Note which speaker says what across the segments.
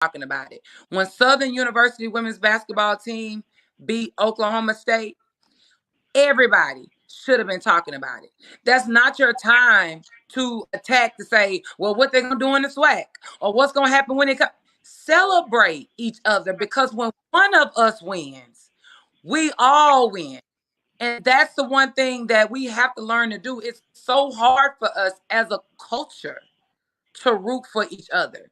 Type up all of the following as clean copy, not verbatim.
Speaker 1: talking about it. When Southern University women's basketball team beat Oklahoma State, everybody should have been talking about it. That's not your time to attack to say, well, what they're gonna do in the SWAC or what's gonna happen when it comes. Celebrate each other, because when one of us wins, we all win. And that's the one thing that we have to learn to do. It's so hard for us as a culture to root for each other.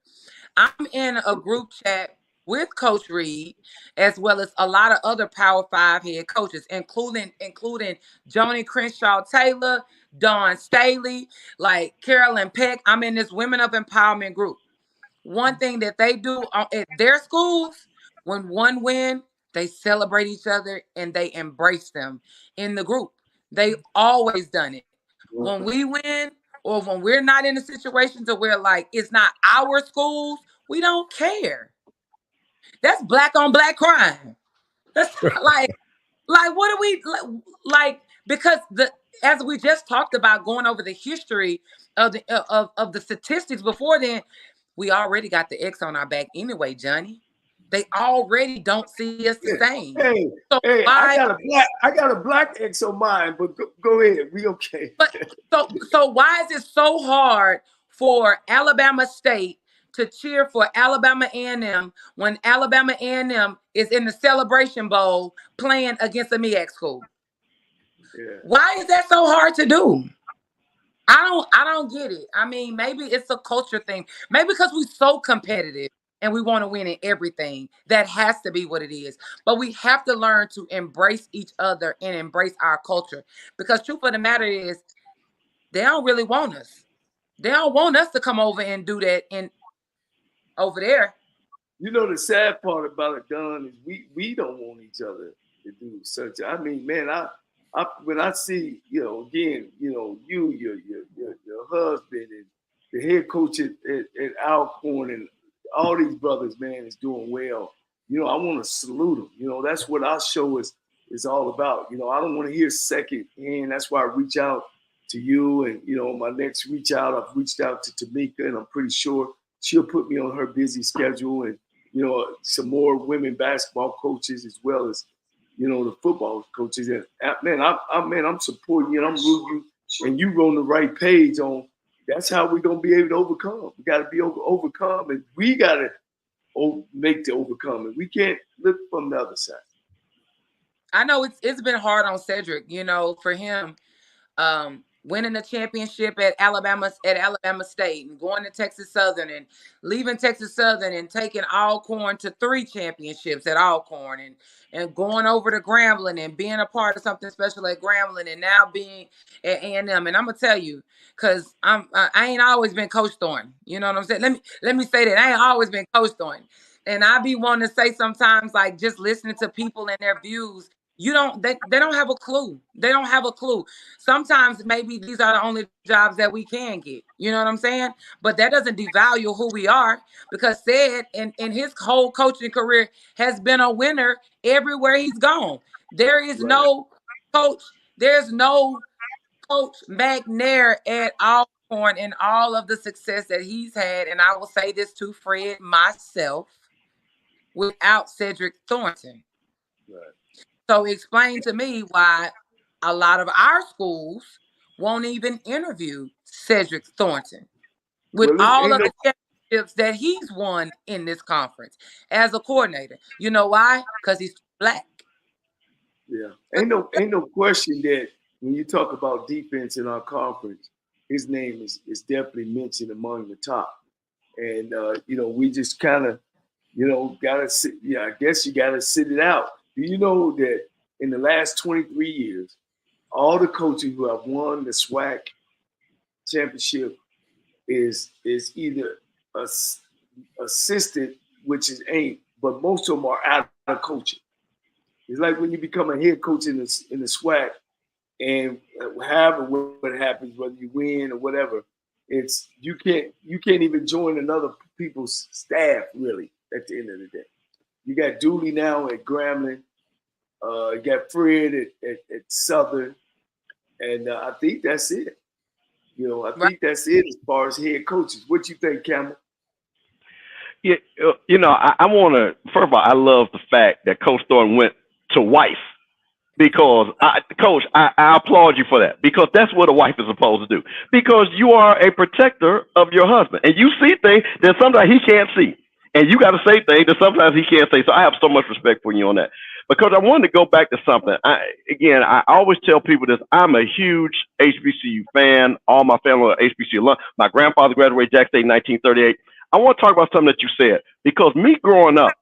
Speaker 1: I'm in a group chat with Coach Reed, as well as a lot of other Power Five head coaches, including Johnnie Crenshaw Taylor, Dawn Staley, like Carolyn Peck. I'm in this Women of Empowerment group. One thing that they do at their schools, when one win, they celebrate each other and they embrace them in the group. They always done it. When we win, or when we're not in a situation to where like it's not our schools, we don't care. That's black on black crime. That's like what do we like? Because the as we just talked about, going over the history of the statistics before then, we already got the X on our back anyway, Johnny. They already don't see us the same.
Speaker 2: Hey,
Speaker 1: So
Speaker 2: hey,
Speaker 1: why,
Speaker 2: I got a black X on mine, but go ahead, we okay.
Speaker 1: but so why is it so hard for Alabama State to cheer for Alabama A&M when Alabama A&M is in the Celebration Bowl playing against a MEAC school?
Speaker 2: Yeah.
Speaker 1: Why is that so hard to do? I don't get it. I mean, maybe it's a culture thing. Maybe because we're so competitive and we want to win in everything. That has to be what it is. But we have to learn to embrace each other and embrace our culture. Because truth of the matter is, they don't really want us. They don't want us to come over and do that in over there.
Speaker 2: You know the sad part about it, Don, is we don't want each other to do such. I mean, man, I when I see, again, your husband and the head coach at Alcorn and all these brothers, man, is doing well. I want to salute them. That's what our show is all about. I don't want to hear second hand. That's why I reach out to you, and my next reach out, I've reached out to Tamika, and I'm pretty sure she'll put me on her busy schedule, and some more women basketball coaches as well as the football coaches. And I'm supporting you, and I'm rooting you, and you on the right page on. That's how we're gonna be able to overcome. We got to be overcome, and we got to make the overcome, and we can't look from the other side.
Speaker 1: I know it's been hard on Cedric, for him. Winning the championship at Alabama State and going to Texas Southern and leaving Texas Southern and taking Alcorn to 3 championships at Alcorn and going over to Grambling and being a part of something special at Grambling and now being at A&M. And I'm gonna tell you, because I ain't always been Coach Thornton. You know what I'm saying? Let me say that I ain't always been Coach Thornton. And I be wanting to say sometimes, like, just listening to people and their views, they don't have a clue. They don't have a clue. Sometimes maybe these are the only jobs that we can get. You know what I'm saying? But that doesn't devalue who we are, because Sid in his whole coaching career has been a winner everywhere he's gone. There is no coach, there's no Coach McNair at Alcorn and all of the success that he's had. And I will say this to Fred, myself, without Cedric Thornton.
Speaker 2: Right.
Speaker 1: So explain to me why a lot of our schools won't even interview Cedric Thornton with all of the championships that he's won in this conference as a coordinator. You know why? Because he's black.
Speaker 2: Yeah, ain't no question that when you talk about defense in our conference, his name is definitely mentioned among the top. And we just kind of gotta sit. Yeah, I guess you gotta sit it out. Do you know that in the last 23 years, all the coaches who have won the SWAC championship is either assistant, which is ain't, but most of them are out of coaching. It's like when you become a head coach in the SWAC, and however what happens, whether you win or whatever, it's you can't even join another people's staff really at the end of the day. You got Dooley now at Grambling. You got Fred at Southern, and I think that's it. I think that's it as far as head coaches. What you think, Campbell?
Speaker 3: Yeah, I want to. First of all, I love the fact that Coach Thornton went to wife because, Coach, I applaud you for that because that's what a wife is supposed to do. Because you are a protector of your husband, and you see things that sometimes he can't see, and you got to say things that sometimes he can't say. So I have so much respect for you on that. Because I wanted to go back to something. I always tell people this. I'm a huge HBCU fan. All my family are HBCU alum. My grandfather graduated Jack State in 1938. I want to talk about something that you said because me growing up,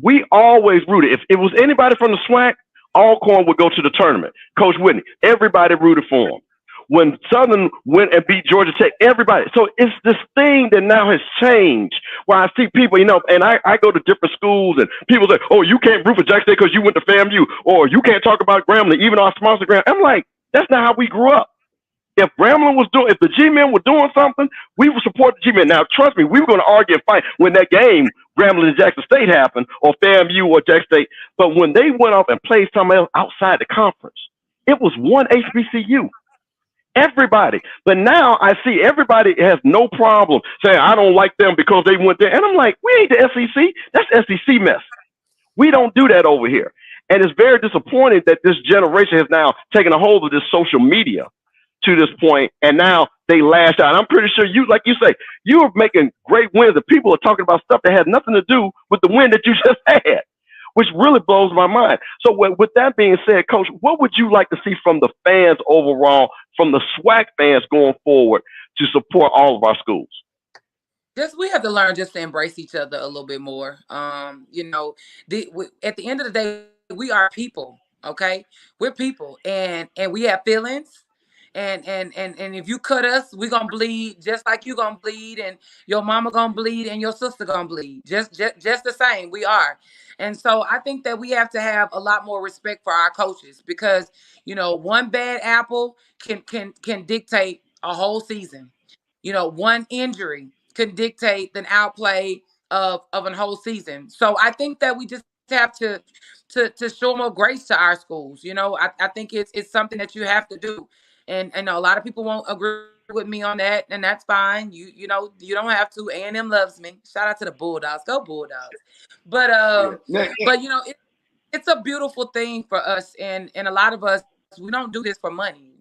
Speaker 3: we always rooted. If it was anybody from the SWAC, Alcorn would go to the tournament. Coach Whitney, everybody rooted for him. When Southern went and beat Georgia Tech, everybody. So it's this thing that now has changed. Where I see people, and I go to different schools and people say, "Oh, you can't root for Jack State because you went to FAMU," or "You can't talk about Grambling even though I sponsor Grambling." I'm like, that's not how we grew up. If the G-men were doing something, we would support the G-men. Now, trust me, we were going to argue and fight when that game, Grambling and Jackson State happened, or FAMU or Jack State. But when they went off and played something else outside the conference, it was one HBCU. Everybody. But now I see everybody has no problem saying, I don't like them because they went there. And I'm like, we ain't the SEC. That's SEC mess. We don't do that over here. And it's very disappointing that this generation has now taken a hold of this social media to this point, and now they lash out. I'm pretty sure you, like you say, you are making great wins, and people are talking about stuff that had nothing to do with the win that you just had, which really blows my mind. So with that being said, Coach, what would you like to see from the fans overall, from the SWAC fans going forward to support all of our schools?
Speaker 1: We have to learn just to embrace each other a little bit more. At the end of the day, we are people. Okay, we're people, and we have feelings. And if you cut us, we gonna bleed just like you gonna bleed, and your mama gonna bleed, and your sister gonna bleed. Just the same, we are. And so I think that we have to have a lot more respect for our coaches because one bad apple can dictate a whole season. One injury can dictate the outplay of a whole season. So I think that we just have to show more grace to our schools. I think it's something that you have to do. And a lot of people won't agree with me on that, and that's fine. You don't have to. A&M loves me. Shout out to the Bulldogs. Go Bulldogs. But
Speaker 2: Yeah.
Speaker 1: but it's a beautiful thing for us, and a lot of us, we don't do this for money.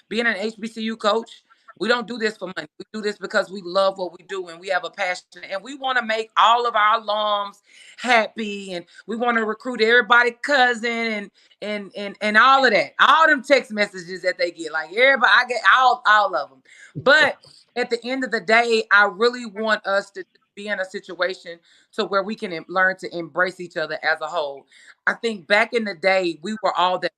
Speaker 1: Being an HBCU coach, we don't do this for money. We do this because we love what we do and we have a passion, and we want to make all of our alums happy, and we want to recruit everybody cousin and all of that, all them text messages that they get, like everybody, I get all of them. But at the end of the day, I really want us to be in a situation to where we can learn to embrace each other as a whole. I think back in the day, we were all that.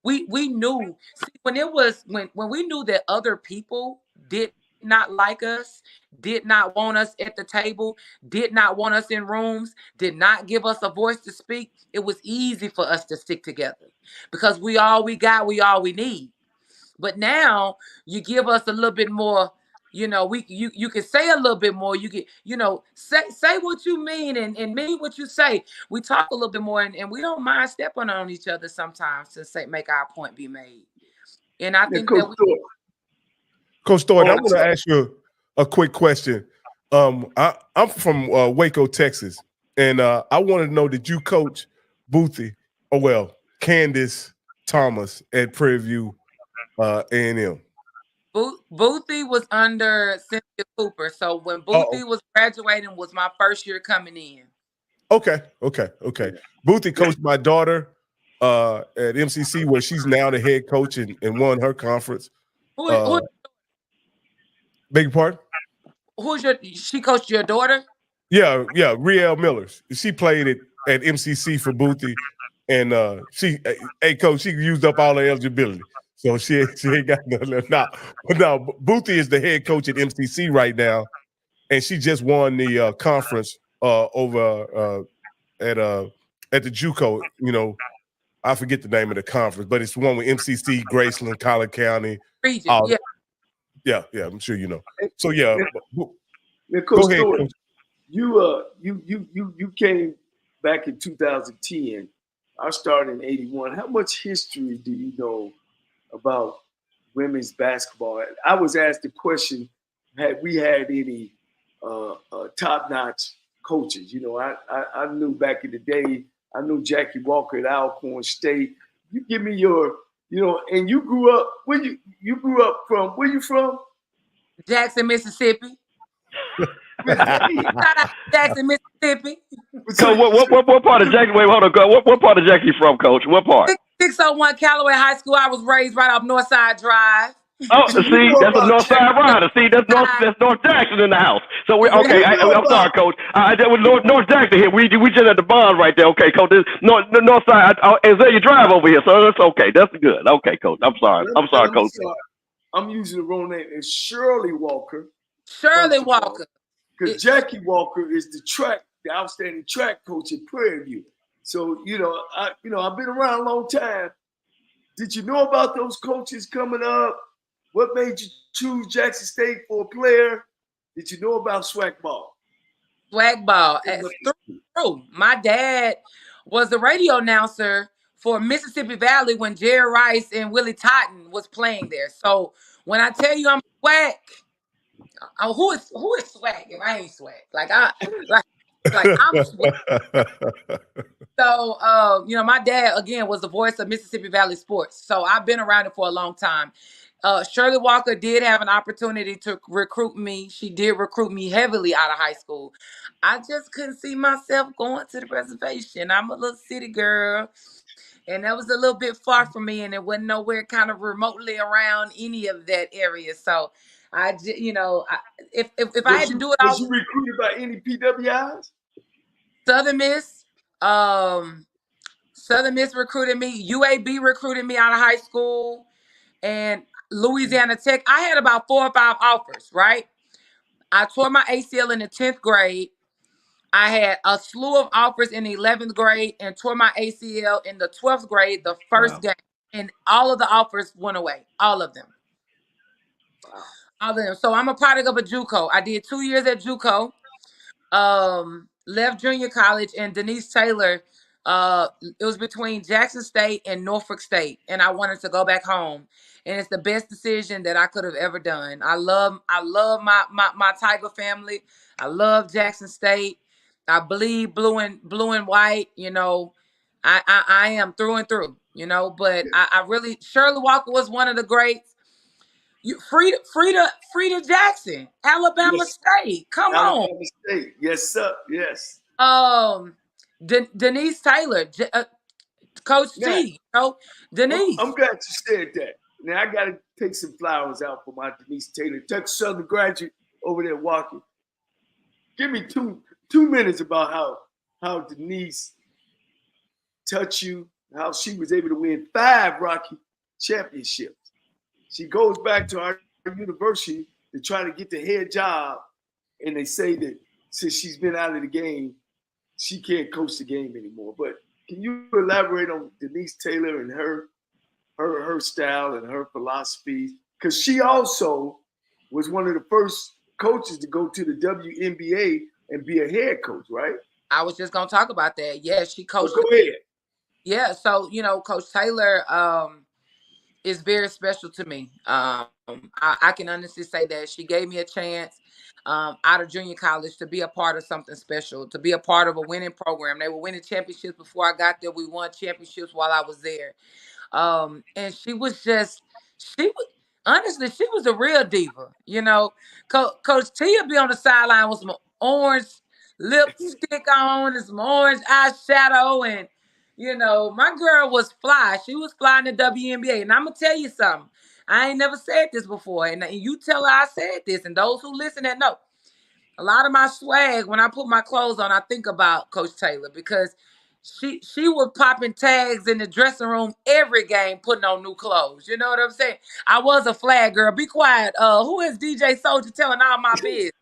Speaker 1: We knew. See, when we knew that other people did not like us, did not want us at the table, did not want us in rooms, did not give us a voice to speak, it was easy for us to stick together because we all we got, we all we need. But now you give us a little bit more, you can say a little bit more. You can, say what you mean and mean what you say. We talk a little bit more, and we don't mind stepping on each other sometimes to make our point be made. And I think
Speaker 2: Coach
Speaker 1: that
Speaker 4: Coach Thornton, I want to ask you a quick question. I'm from Waco, Texas, and I want to know, did you coach Boothie, Candace Thomas at Prairie View A&M?
Speaker 1: Boothie was under Cynthia Cooper. So when Boothie was graduating, was my first year coming in.
Speaker 4: Okay. Boothie coached my daughter at MCC, where she's now the head coach and won her conference. Beg your pardon?
Speaker 1: She coached your daughter?
Speaker 4: Yeah, Riel Millers. She played at MCC for Boothie, and coach, she used up all her eligibility, so she ain't got nothing now. But now Boothie is the head coach at MCC right now, and she just won the conference over at the JUCO. I forget the name of the conference, but it's the one with MCC, Graceland, Collin County.
Speaker 1: Region,
Speaker 4: yeah, I'm sure you know. So yeah,
Speaker 2: Coach,
Speaker 4: go ahead, Coach.
Speaker 2: You came back in 2010. I started in 81. How much history do you know about women's basketball? I was asked the question: had we had any top-notch coaches. You know, I knew back in the day, I knew Jackie Walker at Alcorn State. You give me your, you know, and you grew up, you grew up from, where you from?
Speaker 1: Jackson, Mississippi. Shout out to Jackson, Mississippi.
Speaker 3: Coach, what part of Jackie? Wait, hold on. What part of Jackie you from, Coach? What part?
Speaker 1: 601 Callaway High School. I was raised right off Northside Drive.
Speaker 3: Oh, see, that's a North Side Rider. See, that's North Jackson in the house. So we okay. I'm sorry, Coach. That was North Jackson here. We just at the bond right there. Okay, Coach. This North Side. Is you drive over here? So that's okay. That's good. Okay, Coach. I'm sorry, Coach.
Speaker 2: I'm using the wrong name. It's Shirley Walker.
Speaker 1: Shirley Walker.
Speaker 2: Because Jackie Walker is the outstanding track coach at Prairie View. So I've been around a long time. Did you know about those coaches coming up? What made you choose Jackson State for a player? Did you know about swag ball?
Speaker 1: Swag ball. True. My dad was the radio announcer for Mississippi Valley when Jerry Rice and Willie Totten was playing there. So when I tell you I'm swag, who is swag if I ain't swag? Like I'm swag. So my dad again was the voice of Mississippi Valley sports. So I've been around it for a long time. Shirley Walker did have an opportunity to recruit me. She did recruit me heavily out of high school. I just couldn't see myself going to the reservation. I'm a little city girl, and that was a little bit far from me, and it wasn't nowhere kind of remotely around any of that area. So I just, if I had to do it,
Speaker 2: was you recruited by any PWIs?
Speaker 1: Southern Miss, Southern Miss recruited me. UAB recruited me out of high school, and Louisiana Tech. I had about 4 or 5 offers, right? I tore my ACL in the 10th grade. I had a slew of offers in the 11th grade and tore my ACL in the 12th grade, the first game. And all of the offers went away. All of them. All of them. So I'm a product of a JUCO. I did 2 years at JUCO. Left junior college, and Denise Taylor, it was between Jackson State and Norfolk State, and I wanted to go back home, and it's the best decision that I could have ever done. I love my Tiger family. I love Jackson State. I bleed blue and white. I am through and through. But I really, Shirley Walker was one of the greats. Frida Jackson, Alabama State. Come on.
Speaker 2: Alabama State. Yes, sir. Yes.
Speaker 1: Denise Taylor, Coach T. Denise.
Speaker 2: I'm glad you said that. Now I got to take some flowers out for my Denise Taylor, Texas Southern graduate over there walking. Give me two minutes about how Denise touched you, how she was able to win 5 Rocky championships. She goes back to our university to try to get the head job, and they say that since she's been out of the game, she can't coach the game anymore. But can you elaborate on Denise Taylor and her style and her philosophy? Because she also was one of the first coaches to go to the WNBA and be a head coach, right?
Speaker 1: I was just gonna talk about that. Yeah, she coached.
Speaker 2: Go ahead.
Speaker 1: Yeah, so Coach Taylor is very special to me. I can honestly say that she gave me a chance out of junior college to be a part of something special, to be a part of a winning program. They were winning championships before I got there. We won championships while I was there. And she was honestly, she was a real diva. Coach T would be on the sideline with some orange lipstick on and some orange eyeshadow, and my girl was fly. She was fly in the WNBA. And I'm going to tell you something. I ain't never said this before. And you tell her I said this. And those who listen that know. A lot of my swag, when I put my clothes on, I think about Coach Taylor, because she was popping tags in the dressing room every game, putting on new clothes. You know what I'm saying? I was a flag girl. Be quiet. Who is DJ Soldier telling all my business?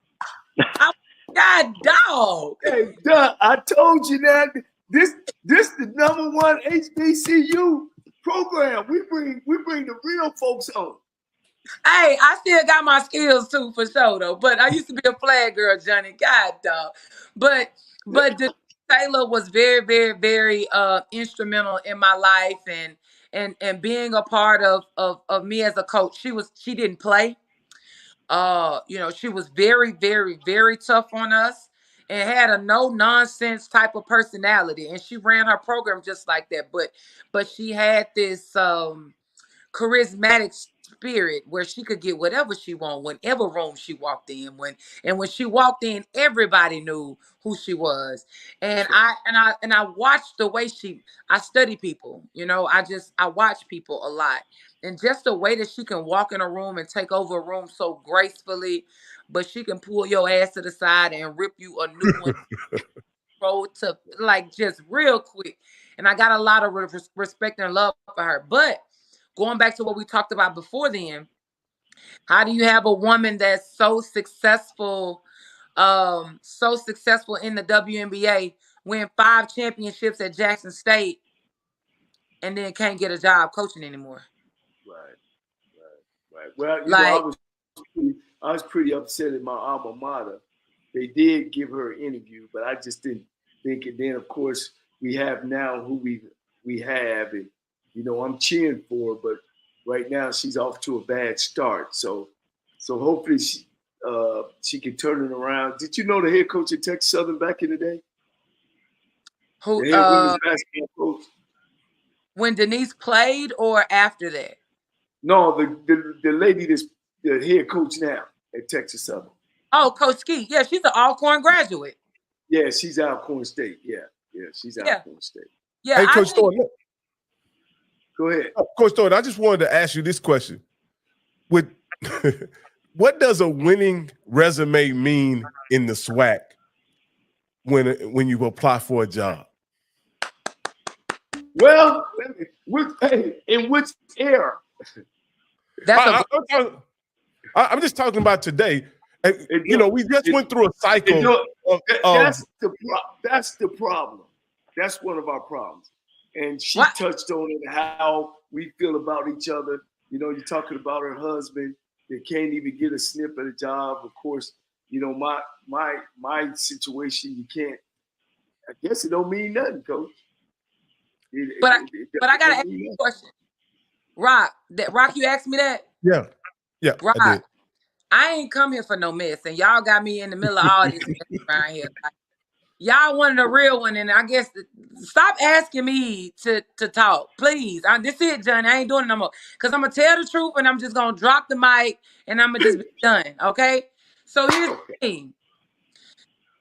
Speaker 1: God, dog.
Speaker 2: Hey, Doug, I told you that. This the #1 HBCU program. We bring the real folks on.
Speaker 1: Hey, I still got my skills too, for sure though. But I used to be a flag girl, Johnnie. God, dog. But Taylor was very, very, very instrumental in my life and being a part of me as a coach. She didn't play. She was very, very, very tough on us. and had a no nonsense type of personality, and she ran her program just like that. But she had this charismatic spirit where she could get whatever she wanted, whenever room she walked in. When she walked in, everybody knew who she was. And I watched the way I study people. I watch people a lot. And just the way that she can walk in a room and take over a room so gracefully, but she can pull your ass to the side and rip you a new one to like just real quick. And I got a lot of respect and love for her. But going back to what we talked about before then, how do you have a woman that's so successful in the WNBA, win 5 championships at Jackson State, and then can't get a job coaching anymore?
Speaker 2: Right. Well,
Speaker 1: like,
Speaker 2: I was pretty upset at my alma mater. They did give her an interview, but I just didn't think it. Then, of course, we have now who we have, and I'm cheering for her, but right now she's off to a bad start. So hopefully she can turn it around. Did you know the head coach at Texas Southern back in the day?
Speaker 1: Who?
Speaker 2: The head women's basketball coach.
Speaker 1: When Denise played, or after that?
Speaker 2: No, the lady that's the head coach now at Texas Southern.
Speaker 1: Oh, Coach Ski. Yeah, she's an Alcorn graduate.
Speaker 2: Yeah, she's Alcorn State. Yeah, she's Alcorn State.
Speaker 1: Yeah.
Speaker 4: Hey, Coach Thornton.
Speaker 2: Go ahead.
Speaker 4: Coach Thornton, I just wanted to ask you this question. What does a winning resume mean in the SWAC when you apply for a job?
Speaker 2: Well, in which era?
Speaker 4: I'm just talking about today. We just went through a cycle.
Speaker 2: That's the problem. That's one of our problems. And she touched on it, how we feel about each other. You're talking about her husband that can't even get a snip at a job. Of course, my situation, you can't. I guess it don't mean nothing, Coach.
Speaker 1: But I gotta ask you a question. Rock, you asked me that?
Speaker 4: Yeah.
Speaker 1: Rock, I ain't come here for no mess, and y'all got me in the middle of all this mess around here. Y'all wanted a real one, and I guess stop asking me to talk, please. This is it, Johnny. I ain't doing it no more, because I'm gonna tell the truth, and I'm just gonna drop the mic, and I'm gonna just be done. Okay? So here's the thing.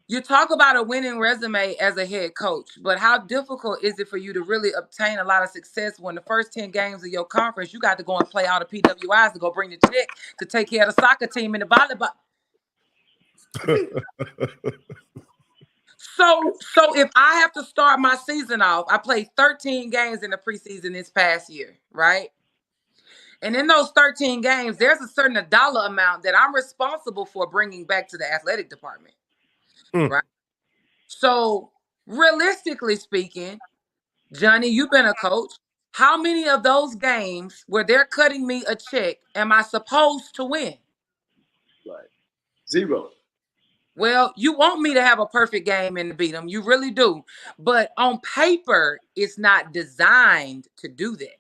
Speaker 1: You talk about a winning resume as a head coach, but how difficult is it for you to really obtain a lot of success when the first 10 games of your conference, you got to go and play all the PWIs to go bring the check to take care of the soccer team and the volleyball? So if I have to start my season off, I played 13 games in the preseason this past year, right? And in those 13 games, there's a certain dollar amount that I'm responsible for bringing back to the athletic department. Right. So realistically speaking, Johnny, you've been a coach. How many of those games where they're cutting me a check am I supposed to win?
Speaker 2: Right. 0.
Speaker 1: Well, you want me to have a perfect game and to beat them. You really do. But on paper, it's not designed to do that.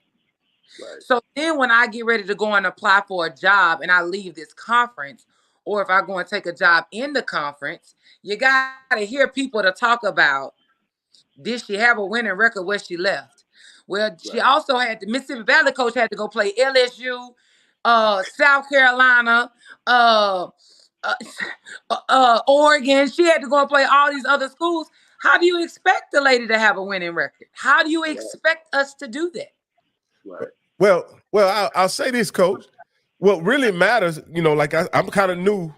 Speaker 1: Right. So then when I get ready to go and apply for a job and I leave this conference, or if I go and take a job in the conference, you got to hear people to talk about, did she have a winning record where she left? Well, she also had, the Mississippi Valley coach had to go play LSU, South Carolina, Oregon. She had to go and play all these other schools. How do you expect the lady to have a winning record? How do you expect us to do that?
Speaker 2: Right.
Speaker 4: Well, I'll say this, Coach. What really matters, like I'm kind of new.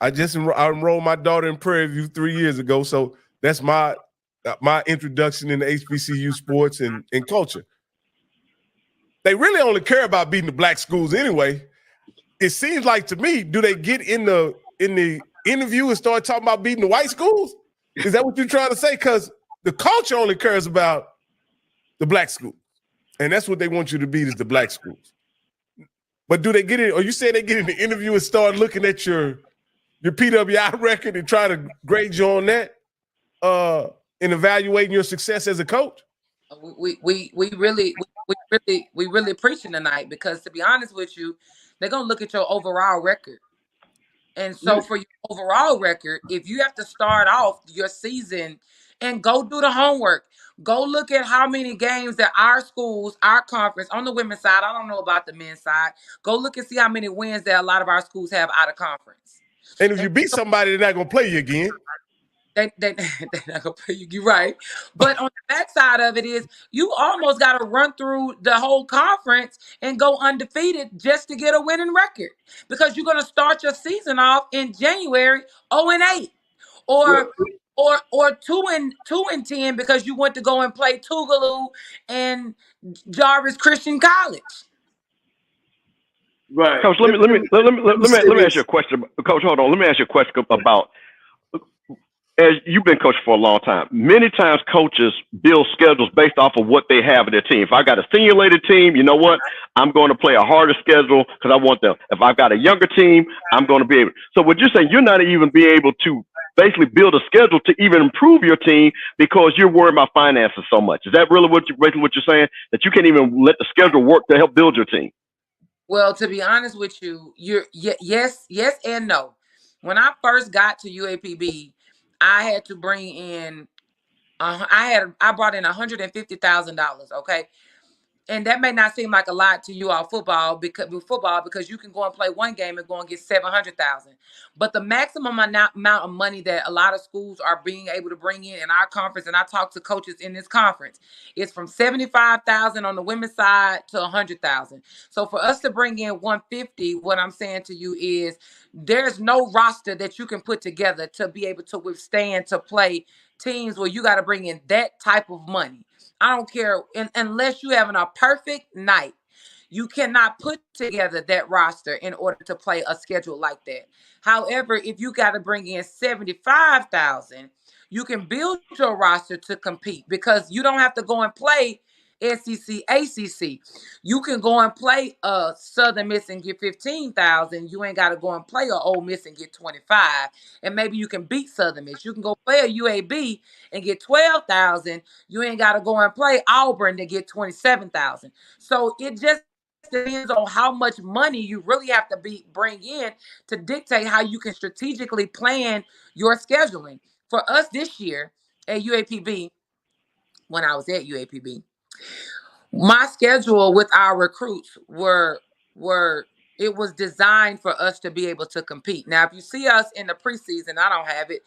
Speaker 4: I enrolled my daughter in Prairie View 3 years ago, so that's my introduction into HBCU sports and culture. They really only care about beating the black schools anyway. It seems like to me, do they get in the interview and start talking about beating the white schools? Is that what you're trying to say? Because the culture only cares about the black schools, and that's what they want you to beat is the black schools. But do they get it? Or you say they get in the interview and start looking at your PWI record and try to grade you on that, and evaluating your success as a coach?
Speaker 1: We really preaching tonight, because to be honest with you, they're gonna look at your overall record. And so for your overall record, if you have to start off your season and go do the homework, go look at how many games that our schools, our conference on the women's side, I don't know about the men's side, go look and see how many wins that a lot of our schools have out of conference.
Speaker 4: And if you beat somebody, they're not going to play you again.
Speaker 1: They're not gonna pay you. You're right. But on the backside of it is you almost got to run through the whole conference and go undefeated just to get a winning record. Because you're gonna start your season off in January 0-8. Or 2-10 because you went to go and play Tougaloo and Jarvis Christian College.
Speaker 2: Right.
Speaker 3: Coach, let me ask you a question. Coach, hold on. Let me ask you a question about, as you've been coaching for a long time, many times coaches build schedules based off of what they have in their team. If I got a senior-laden team, you know what? I'm going to play a harder schedule because I want them. If I've got a younger team, I'm going to be able. So what you're saying, you're not even be able to basically build a schedule to even improve your team because you're worried about finances so much. Is that really what you're saying? That you can't even let the schedule work to help build your team?
Speaker 1: Well, to be honest with you, yes and no. When I first got to UAPB, I had to bring in, I brought in $150,000. Okay. And that may not seem like a lot to you all football because you can go and play one game and go and get 700,000. But the maximum amount of money that a lot of schools are being able to bring in our conference, and I talk to coaches in this conference, is from 75,000 on the women's side to 100,000. So for us to bring in 150, what I'm saying to you is there's no roster that you can put together to be able to withstand to play teams where you got to bring in that type of money. I don't care unless you're having a perfect night. You cannot put together that roster in order to play a schedule like that. However, if you got to bring in 75,000, you can build your roster to compete because you don't have to go and play SEC, ACC. You can go and play a Southern Miss and get 15,000. You ain't got to go and play a Ole Miss and get 25. And maybe you can beat Southern Miss. You can go play a UAB and get 12,000. You ain't got to go and play Auburn to get 27,000. So it just depends on how much money you really have to bring in to dictate how you can strategically plan your scheduling. For us this year at UAPB, when I was at UAPB, my schedule with our recruits were it was designed for us to be able to compete. Now, if you see us in the preseason, I don't have it.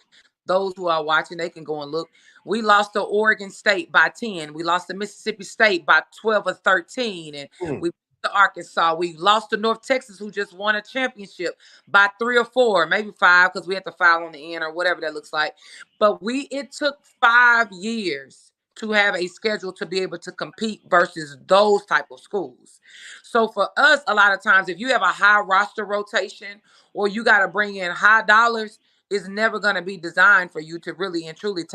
Speaker 1: Those who are watching, they can go and look. We lost to Oregon State by 10. We lost to Mississippi State by 12 or 13. And we beat to Arkansas. We lost to North Texas, who just won a championship, by 3 or 4, maybe 5, because we had to foul on the end or whatever that looks like. But it took 5 years to have a schedule to be able to compete versus those type of schools. So for us, a lot of times, if you have a high roster rotation or you got to bring in high dollars, it's never going to be designed for you to really and truly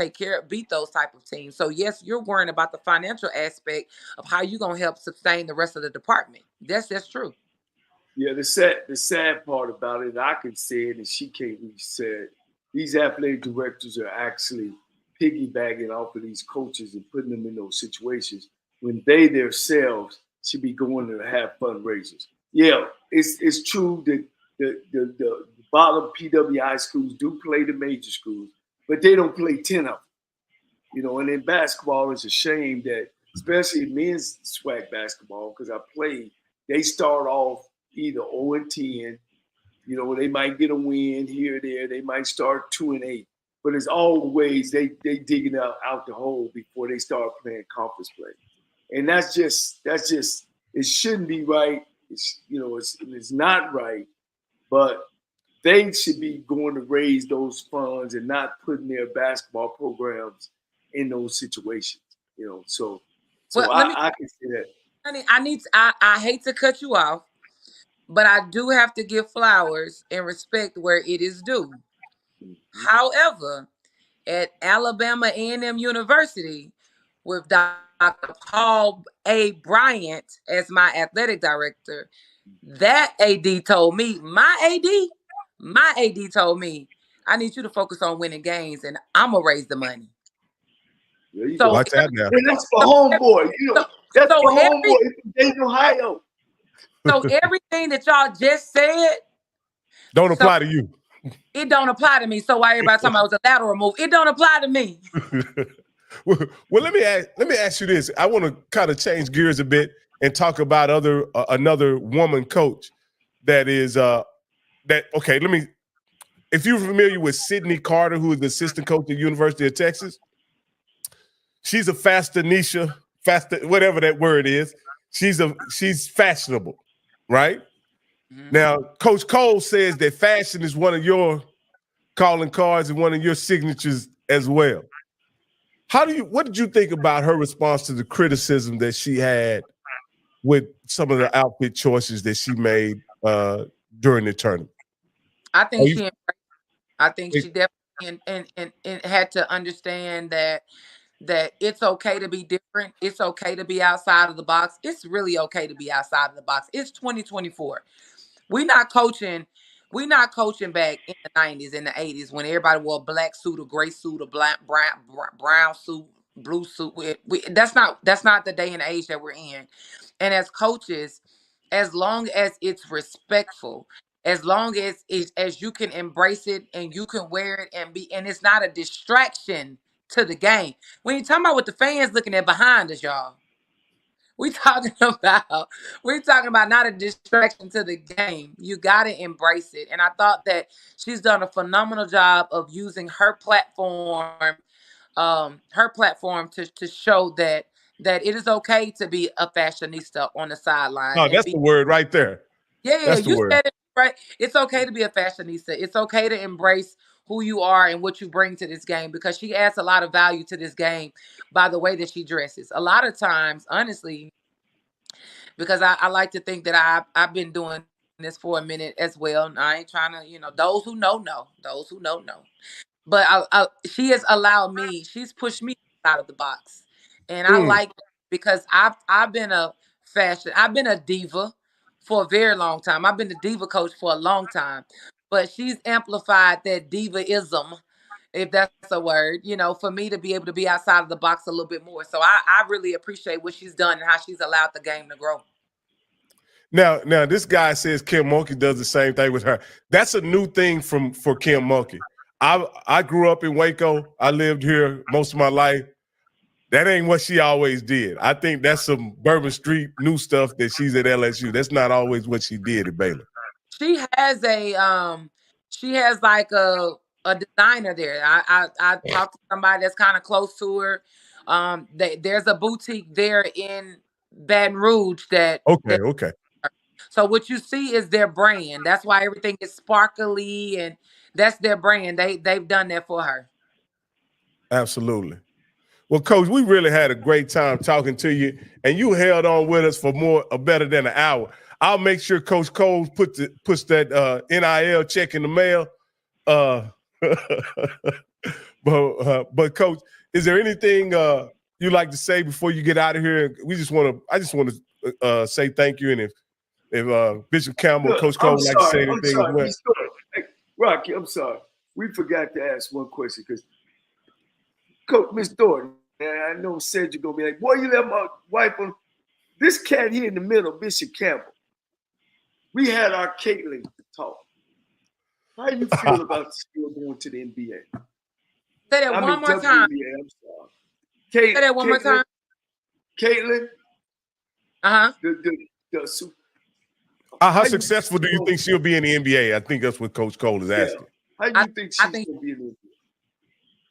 Speaker 1: beat those type of teams. So yes, you're worrying about the financial aspect of how you're going to help sustain the rest of the department. That's true.
Speaker 2: Yeah, the sad part about it, I can say it and she can't really say it. These athletic directors are actually piggybacking off of these coaches and putting them in those situations when they themselves should be going to have fundraisers. Yeah, it's true that the bottom PWI schools do play the major schools, but they don't play 10 of them. And in basketball, it's a shame that, especially men's swag basketball, because I played, they start off either 0-10, they might get a win here or there, they might start 2-8. But it's always they digging out the hole before they start playing conference play, and that's just it shouldn't be right. It's not right, but they should be going to raise those funds and not putting their basketball programs in those situations. So I can see that.
Speaker 1: Honey, I hate to cut you off, but I do have to give flowers and respect where it is due. However, at Alabama A&M University with Dr. Paul A. Bryant as my athletic director, that AD told me, my AD told me, I need you to focus on winning games and I'm going to raise the money.
Speaker 2: There you
Speaker 1: So
Speaker 2: go.
Speaker 4: Watch that now.
Speaker 2: And that's for homeboy. That's for homeboy in Ohio.
Speaker 1: So everything that y'all just said
Speaker 4: don't apply to you.
Speaker 1: It don't apply to me. So why everybody talking about it was a lateral move? It don't apply to me.
Speaker 4: well, let me ask you this. I want to kind of change gears a bit and talk about another woman coach that is okay. If you're familiar with Sydney Carter, who is the assistant coach at the University of Texas, she's a fashionista, whatever that word is. She's fashionable, right? Mm-hmm. Now, Coach Cole says that fashion is one of your calling cards and one of your signatures as well. What did you think about her response to the criticism that she had with some of the outfit choices that she made during the tournament?
Speaker 1: I think she definitely and had to understand that it's okay to be different. It's okay to be outside of the box. It's really okay to be outside of the box. It's 2024. We're not coaching back in the 90s and the 80s when everybody wore a black suit, a gray suit, a brown suit, blue suit. That's not the day and age that we're in. And as coaches, as long as it's respectful, as long as you can embrace it and you can wear it and it's not a distraction to the game. When you're talking about what the fans looking at behind us, y'all. We're talking about not a distraction to the game. You got to embrace it. And I thought that she's done a phenomenal job of using her platform to show that it is okay to be a fashionista on the sideline.
Speaker 4: Oh, that's the word right there.
Speaker 1: Yeah, you said it right. It's okay to be a fashionista. It's okay to embrace who you are and what you bring to this game, because she adds a lot of value to this game by the way that she dresses. A lot of times, honestly, because I like to think that I've been doing this for a minute as well. And I ain't trying to, those who know. Those who know. But she has allowed me, she's pushed me out of the box. And I like it because I've been a diva for a very long time. I've been the diva coach for a long time. But she's amplified that divaism, if that's a word, for me to be able to be outside of the box a little bit more. So I really appreciate what she's done and how she's allowed the game to grow.
Speaker 4: Now this guy says Kim Mulkey does the same thing with her. That's a new thing for Kim Mulkey. I grew up in Waco. I lived here most of my life. That ain't what she always did. I think that's some Bourbon Street new stuff that she's at LSU. That's not always what she did at Baylor.
Speaker 1: She has like a designer there. I talked to somebody that's kind of close to her. There's a boutique there in Baton Rouge that.
Speaker 4: Okay.
Speaker 1: So what you see is their brand. That's why everything is sparkly, and that's their brand. They've done that for her.
Speaker 4: Absolutely. Well, Coach, we really had a great time talking to you, and you held on with us for better than an hour. I'll make sure Coach Cole puts that NIL check in the mail. But Coach, is there anything you'd like to say before you get out of here? I just want to say thank you, and if Bishop Campbell, Coach Cole would like to say anything as well.
Speaker 2: Hey, Rocky, I'm sorry. We forgot to ask one question because Coach Miss Thornton, I know said you're gonna be like, boy, you let my wife on. This cat here in the middle, Bishop Campbell. We had our Caitlin talk. How do you feel about still going to the NBA?
Speaker 1: Say that one more time.
Speaker 2: I'm sorry. Say
Speaker 1: that one more time.
Speaker 2: Caitlin.
Speaker 4: How successful do you think she'll be in the NBA? I think that's what Coach Cole is asking.
Speaker 2: How do you think she's going to be in the NBA?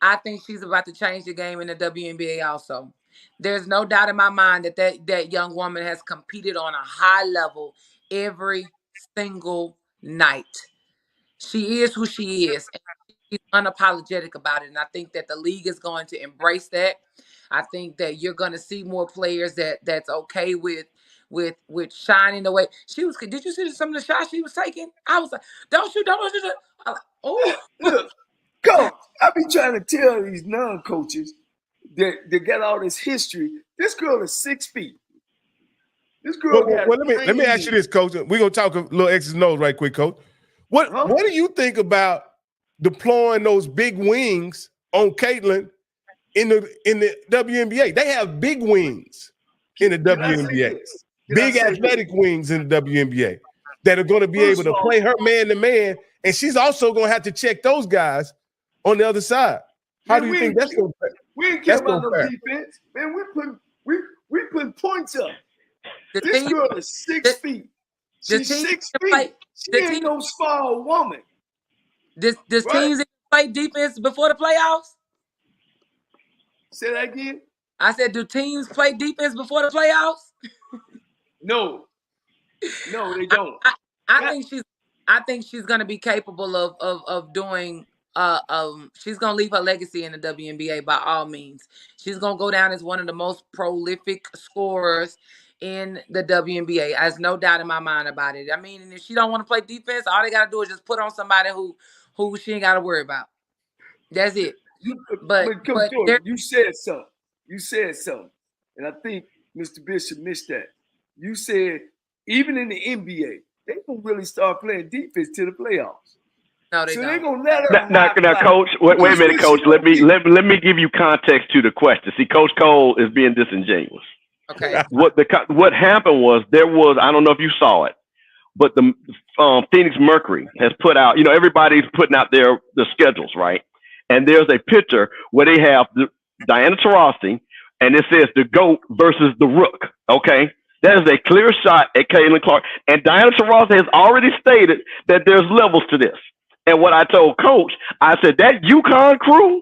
Speaker 1: I think she's about to change the game in the WNBA also. There's no doubt in my mind that young woman has competed on a high level every single night. She is who she is. And she's unapologetic about it. And I think that the league is going to embrace that. I think that you're going to see more players that's okay with shining the way she was. Did you see some of the shots she was taking? I was like, don't shoot. Oh,
Speaker 2: look, Coach, I be trying to tell these non-coaches that got all this history. This girl is 6 feet. This girl.
Speaker 4: Let me ask you this, Coach. We're gonna talk a little X's and O's right quick, Coach. What do you think about deploying those big wings on Caitlin in the WNBA? They have big wings in the WNBA. Big athletic wings in the WNBA that are going to be able to play her man to man and she's also going to have to check those guys on the other side. How do you think that's going to play?
Speaker 2: We ain't care about no defense. Man, we putting points up. This girl is 6 feet. She's 6 feet. She ain't no small woman.
Speaker 1: Does teams play defense before the playoffs?
Speaker 2: Say that again?
Speaker 1: I said, do teams play defense before the playoffs?
Speaker 2: No. No, they don't.
Speaker 1: I think she's gonna be capable of doing she's gonna leave her legacy in the WNBA by all means. She's gonna go down as one of the most prolific scorers in the WNBA. There's no doubt in my mind about it. I mean, and if she don't want to play defense, all they gotta do is just put on somebody who she ain't gotta worry about. That's it. But
Speaker 2: you said something. You said something. And I think Mr. Bishop missed that. You said even in the NBA, they gonna really start playing defense to the playoffs.
Speaker 1: No, they don't.
Speaker 2: They're gonna let her.
Speaker 3: Now, Coach, wait a minute, Coach. Let me give you context to the question. See, Coach Cole is being disingenuous.
Speaker 1: Okay.
Speaker 3: What happened was I don't know if you saw it, but the Phoenix Mercury has put out. You know, everybody's putting out the schedules, right? And there's a picture where they have Diana Taurasi, and it says the GOAT versus the Rook. Okay. That is a clear shot at Caitlin Clark. And Diana Taurasi has already stated that there's levels to this. And what I told Coach, I said that UConn crew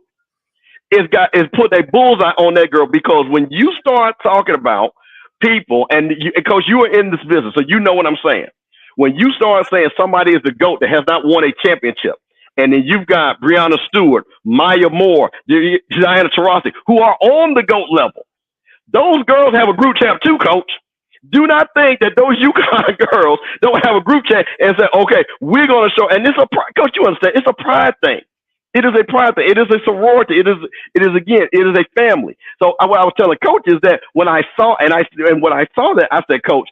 Speaker 3: is put a bullseye on that girl, because when you start talking about people, and Coach, you are in this business, so you know what I'm saying. When you start saying somebody is the GOAT that has not won a championship, and then you've got Breanna Stewart, Maya Moore, Diana Taurasi, who are on the GOAT level. Those girls have a group chat too, Coach. Do not think that those UConn girls don't have a group chat and say, okay, we're going to show. And it's Coach, you understand, it's a pride thing. It is a pride thing. It is a sorority. It is a family. So what I was telling Coach is that when I saw that, I said, Coach,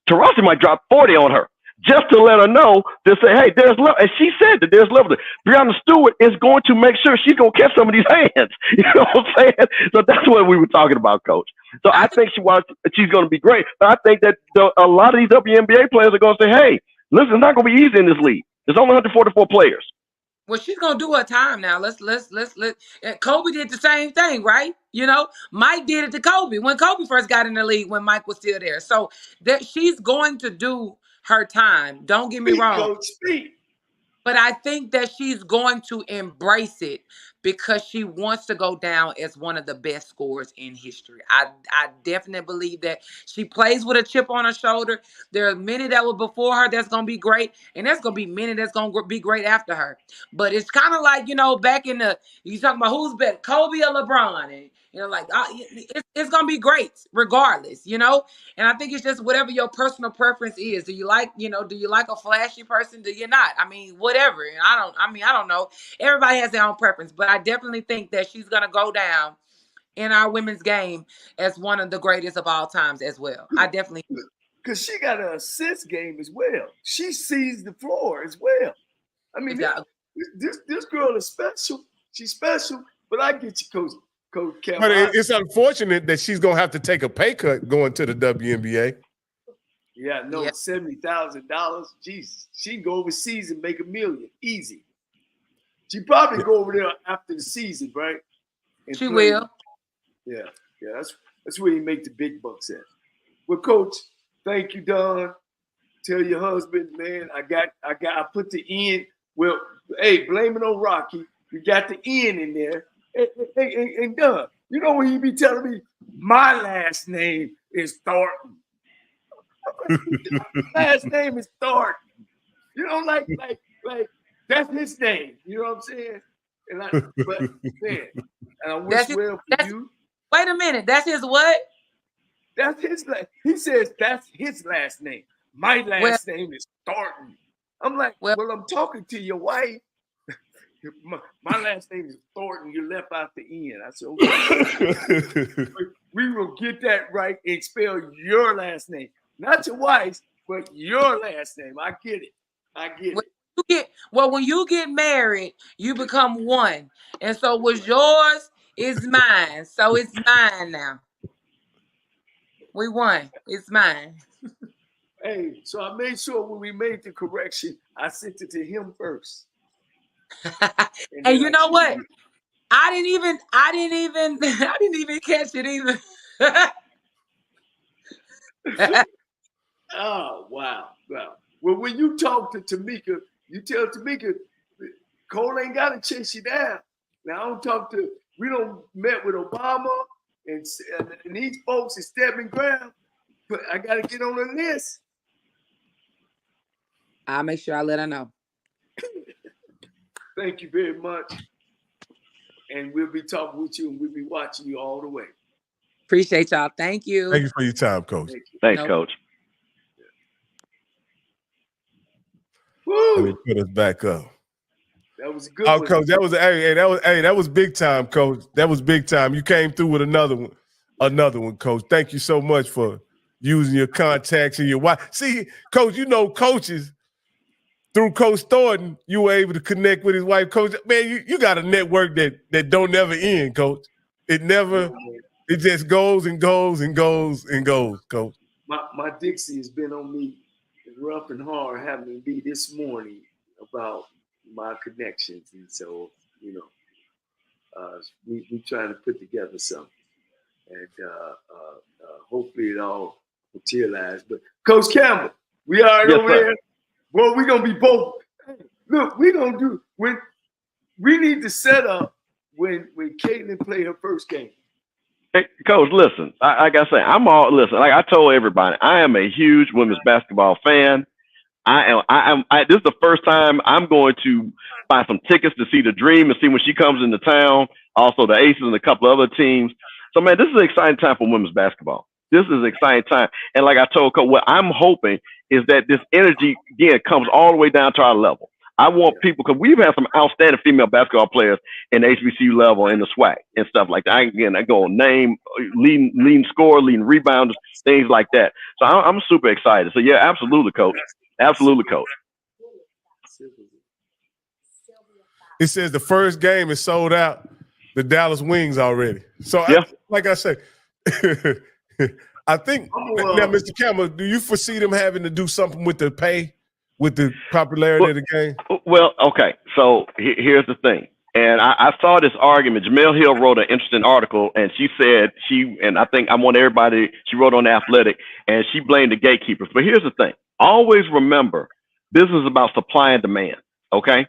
Speaker 3: Taurasi might drop 40 on her, just to let her know, to say, hey, there's love. And she said that there's love. Breanna Stewart is going to make sure she's going to catch some of these hands. You know what I'm saying? So that's what we were talking about, Coach. So I think she's going to be great. But I think that a lot of these WNBA players are going to say, hey, listen, it's not going to be easy in this league. There's only 144 players.
Speaker 1: Well, she's gonna do her time now. Let's. Kobe did the same thing, right? You know, Mike did it to Kobe when Kobe first got in the league, when Mike was still there. So that she's going to do her time. Don't get me wrong.
Speaker 2: Coach, speak.
Speaker 1: But I think that she's going to embrace it because she wants to go down as one of the best scorers in history. I definitely believe that she plays with a chip on her shoulder. There are many that were before her that's going to be great, and there's going to be many that's going to be great after her. But it's kind of like, you know, back in you talking about who's better, Kobe or LeBron, and you know, like it's going to be great regardless, you know. And I think it's just whatever your personal preference is. Do you like a flashy person? Do you not? I mean, whatever. And I don't know. Everybody has their own preference, but I definitely think that she's going to go down in our women's game as one of the greatest of all times as well. I definitely.
Speaker 2: Because she got an assist game as well. She sees the floor as well. I mean, this girl is special. She's special, but I get you, Coach Kevin.
Speaker 4: But it's unfortunate that she's going to have to take a pay cut going to the WNBA.
Speaker 2: Yeah, no, $70,000. Jesus, she can go overseas and make $1 million easy. She probably go over there after the season, right? And
Speaker 1: she will.
Speaker 2: Yeah, that's where you make the big bucks at. Well, Coach, thank you, Don. Tell your husband, man, I put the N. Well, hey, blame it on Rocky. You got the N in there. And Don, you know when he be telling me my last name is Thornton. Last name is Thornton. You know, like that's his name. You know what I'm saying? And I wish well for you.
Speaker 1: Wait a minute. That's his what?
Speaker 2: That's his. He says that's his last name. My last name is Thornton. I'm like, well, I'm talking to your wife. My last name is Thornton. You left out the N. I said, okay. We will get that right and spell your last name. Not your wife's, but your last name. I get it.
Speaker 1: When you get married, you become one. And so what's yours is mine. So it's mine now. We won. It's mine.
Speaker 2: Hey, so I made sure when we made the correction, I sent it to him first.
Speaker 1: And you know what? I didn't even I didn't even catch it either.
Speaker 2: Oh, wow. Wow. Well, when you talk to Tamika, you tell Tamika, Cole ain't got to chase you down. Now, we don't met with Obama and these folks is stepping ground, but I got to get on the list.
Speaker 1: I'll make sure I let her know.
Speaker 2: Thank you very much. And we'll be talking with you and we'll be watching you all the way.
Speaker 1: Appreciate y'all. Thank you.
Speaker 4: Thank you for your time, Coach.
Speaker 3: Thanks, Coach.
Speaker 2: Woo!
Speaker 4: Let me put us back up.
Speaker 2: That was a good one.
Speaker 4: Coach, that was big time, Coach. That was big time. You came through with another one, Coach. Thank you so much for using your contacts and your wife. See, Coach, you know coaches through Coach Thornton, you were able to connect with his wife, Coach. Man, you got a network that don't never end, Coach. It just goes and goes and goes and goes, Coach.
Speaker 2: My Dixie has been on me rough and hard having me this morning about my connections, and so we trying to put together something, and hopefully it all materialized. But Coach Campbell, we are over there. Well, we're gonna be both. Look, we're gonna do when we need to set up when Caitlin play her first game.
Speaker 3: Hey, Coach, listen, like I say, like I told everybody, I am a huge women's basketball fan. This is the first time I'm going to buy some tickets to see the Dream and see when she comes into town. Also the Aces and a couple other teams. So man, this is an exciting time for women's basketball. This is an exciting time. And like I told Coach, what I'm hoping is that this energy again comes all the way down to our level. I want people, because we've had some outstanding female basketball players in the HBCU level in the SWAC and stuff like that. I go on name, leading scorer, leading rebounders, things like that. So I'm super excited. So yeah, absolutely, Coach. Absolutely, Coach.
Speaker 4: It says the first game is sold out. The Dallas Wings already. So
Speaker 3: yeah.
Speaker 4: Like I said, I think now, Mr. Campbell, do you foresee them having to do something with the pay? With the popularity of the game?
Speaker 3: Well, okay. So here's the thing. And I saw this argument. Jamel Hill wrote an interesting article, and she said and I think I want everybody, she wrote on The Athletic, and she blamed the gatekeepers. But here's the thing. Always remember, business is about supply and demand, okay?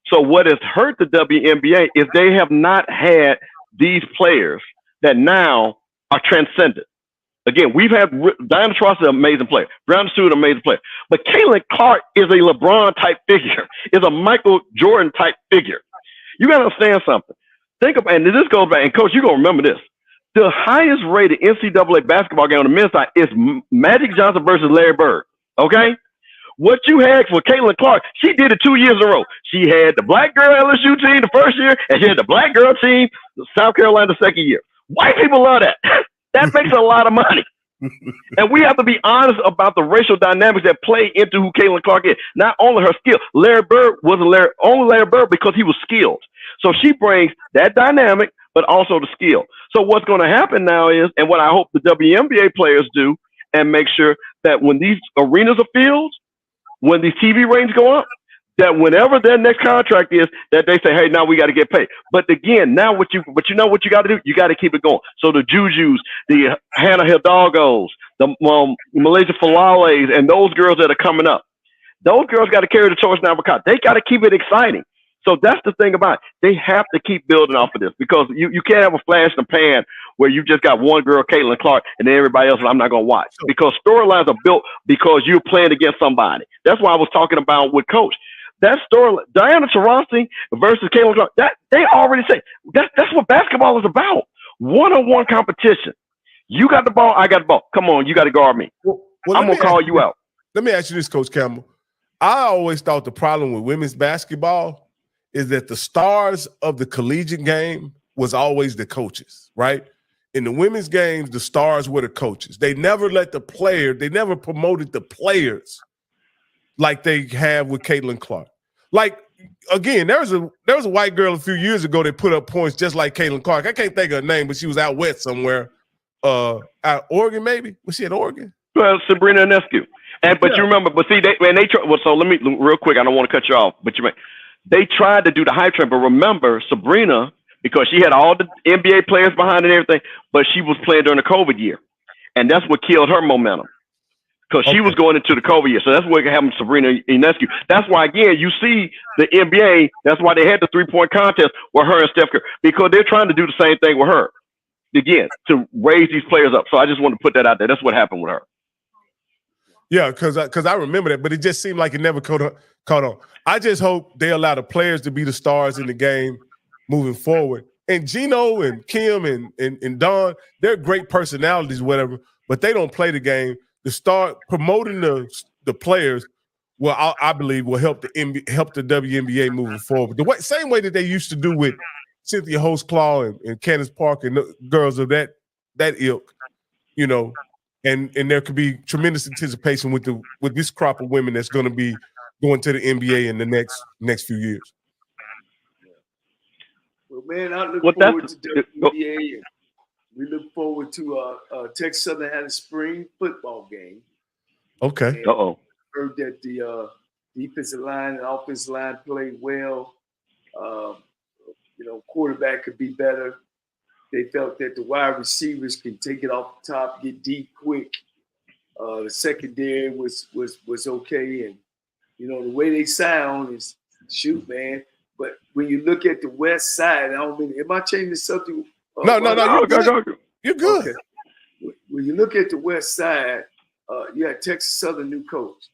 Speaker 3: So what has hurt the WNBA is they have not had these players that now are transcendent. Again, we've had Diana Taurasi, an amazing player. Brandon Stewart, amazing player. But Caitlin Clark is a LeBron-type figure, is a Michael Jordan-type figure. You got to understand something. Think about, and this goes back, and Coach, you're going to remember this. The highest rated NCAA basketball game on the men's side is Magic Johnson versus Larry Bird, okay? What you had for Caitlin Clark, she did it 2 years in a row. She had the black girl LSU team the first year, and she had the black girl team, South Carolina, the second year. White people love that. That makes a lot of money. And we have to be honest about the racial dynamics that play into who Caitlin Clark is. Not only her skill. Larry Bird wasn't only Larry Bird because he was skilled. So she brings that dynamic, but also the skill. So what's going to happen now is, and what I hope the WNBA players do, and make sure that when these arenas are filled, when these TV ratings go up, that whenever their next contract is, that they say, hey, now we got to get paid. But again, now what you know what you got to do? You got to keep it going. So the Jujus, the Hannah Hidalgos, the Malaysia Falales, and those girls that are coming up, those girls got to carry the torch now because they got to keep it exciting. So that's the thing about it. They have to keep building off of this because you can't have a flash in the pan where you just got one girl, Caitlin Clark, and then everybody else I'm not going to watch. Because storylines are built because you're playing against somebody. That's why I was talking about with Coach. That story, Diana Taurasi versus Caitlin Clark, that they already say that's what basketball is about. One-on-one competition. You got the ball, I got the ball. Come on, you got to guard me.
Speaker 4: Well,
Speaker 3: I'm gonna call you out.
Speaker 4: Let me ask you this, Coach Campbell. I always thought the problem with women's basketball is that the stars of the collegiate game was always the coaches, right? In the women's games, the stars were the coaches. They never never promoted the players like they have with Caitlin Clark. Like, again, there was a white girl a few years ago that put up points just like Caitlin Clark. I can't think of her name, but she was out west somewhere. Out Oregon, maybe? Was she at Oregon?
Speaker 3: Well, Sabrina Ionescu. But you remember, but see, so let me real quick. I don't want to cut you off, but they tried to do the hype train. But remember, Sabrina, because she had all the NBA players behind and everything, but she was playing during the COVID year, and that's what killed her momentum. Because she was going into the COVID year. So that's what happened to Sabrina Ionescu. That's why, again, you see the NBA, that's why they had the 3-point contest with her and Steph Curry, because they're trying to do the same thing with her, again, to raise these players up. So I just want to put that out there. That's what happened with her.
Speaker 4: Yeah, because I remember that, but it just seemed like it never caught on. I just hope they allow the players to be the stars in the game moving forward. And Gino and Kim and Don, they're great personalities, whatever, but they don't play the game. To start promoting the players, well, I believe will help the WNBA moving forward. Same way that they used to do with Cynthia Holtzclaw and Candace Parker and the girls of that ilk, you know, and there could be tremendous anticipation with this crop of women that's going to be going to the NBA in the next few years.
Speaker 2: Well, man, I look forward to WNBA. And we look forward to Texas Southern had a spring football game.
Speaker 4: Okay.
Speaker 2: Heard that the defensive line and offensive line played well. Quarterback could be better. They felt that the wide receivers can take it off the top, get deep quick. The secondary was okay, and the way they sound is shoot, man. But when you look at the West Side, am I changing something?
Speaker 4: No, you're good.
Speaker 2: Okay. When you look at the West Side, you had Texas Southern new coach,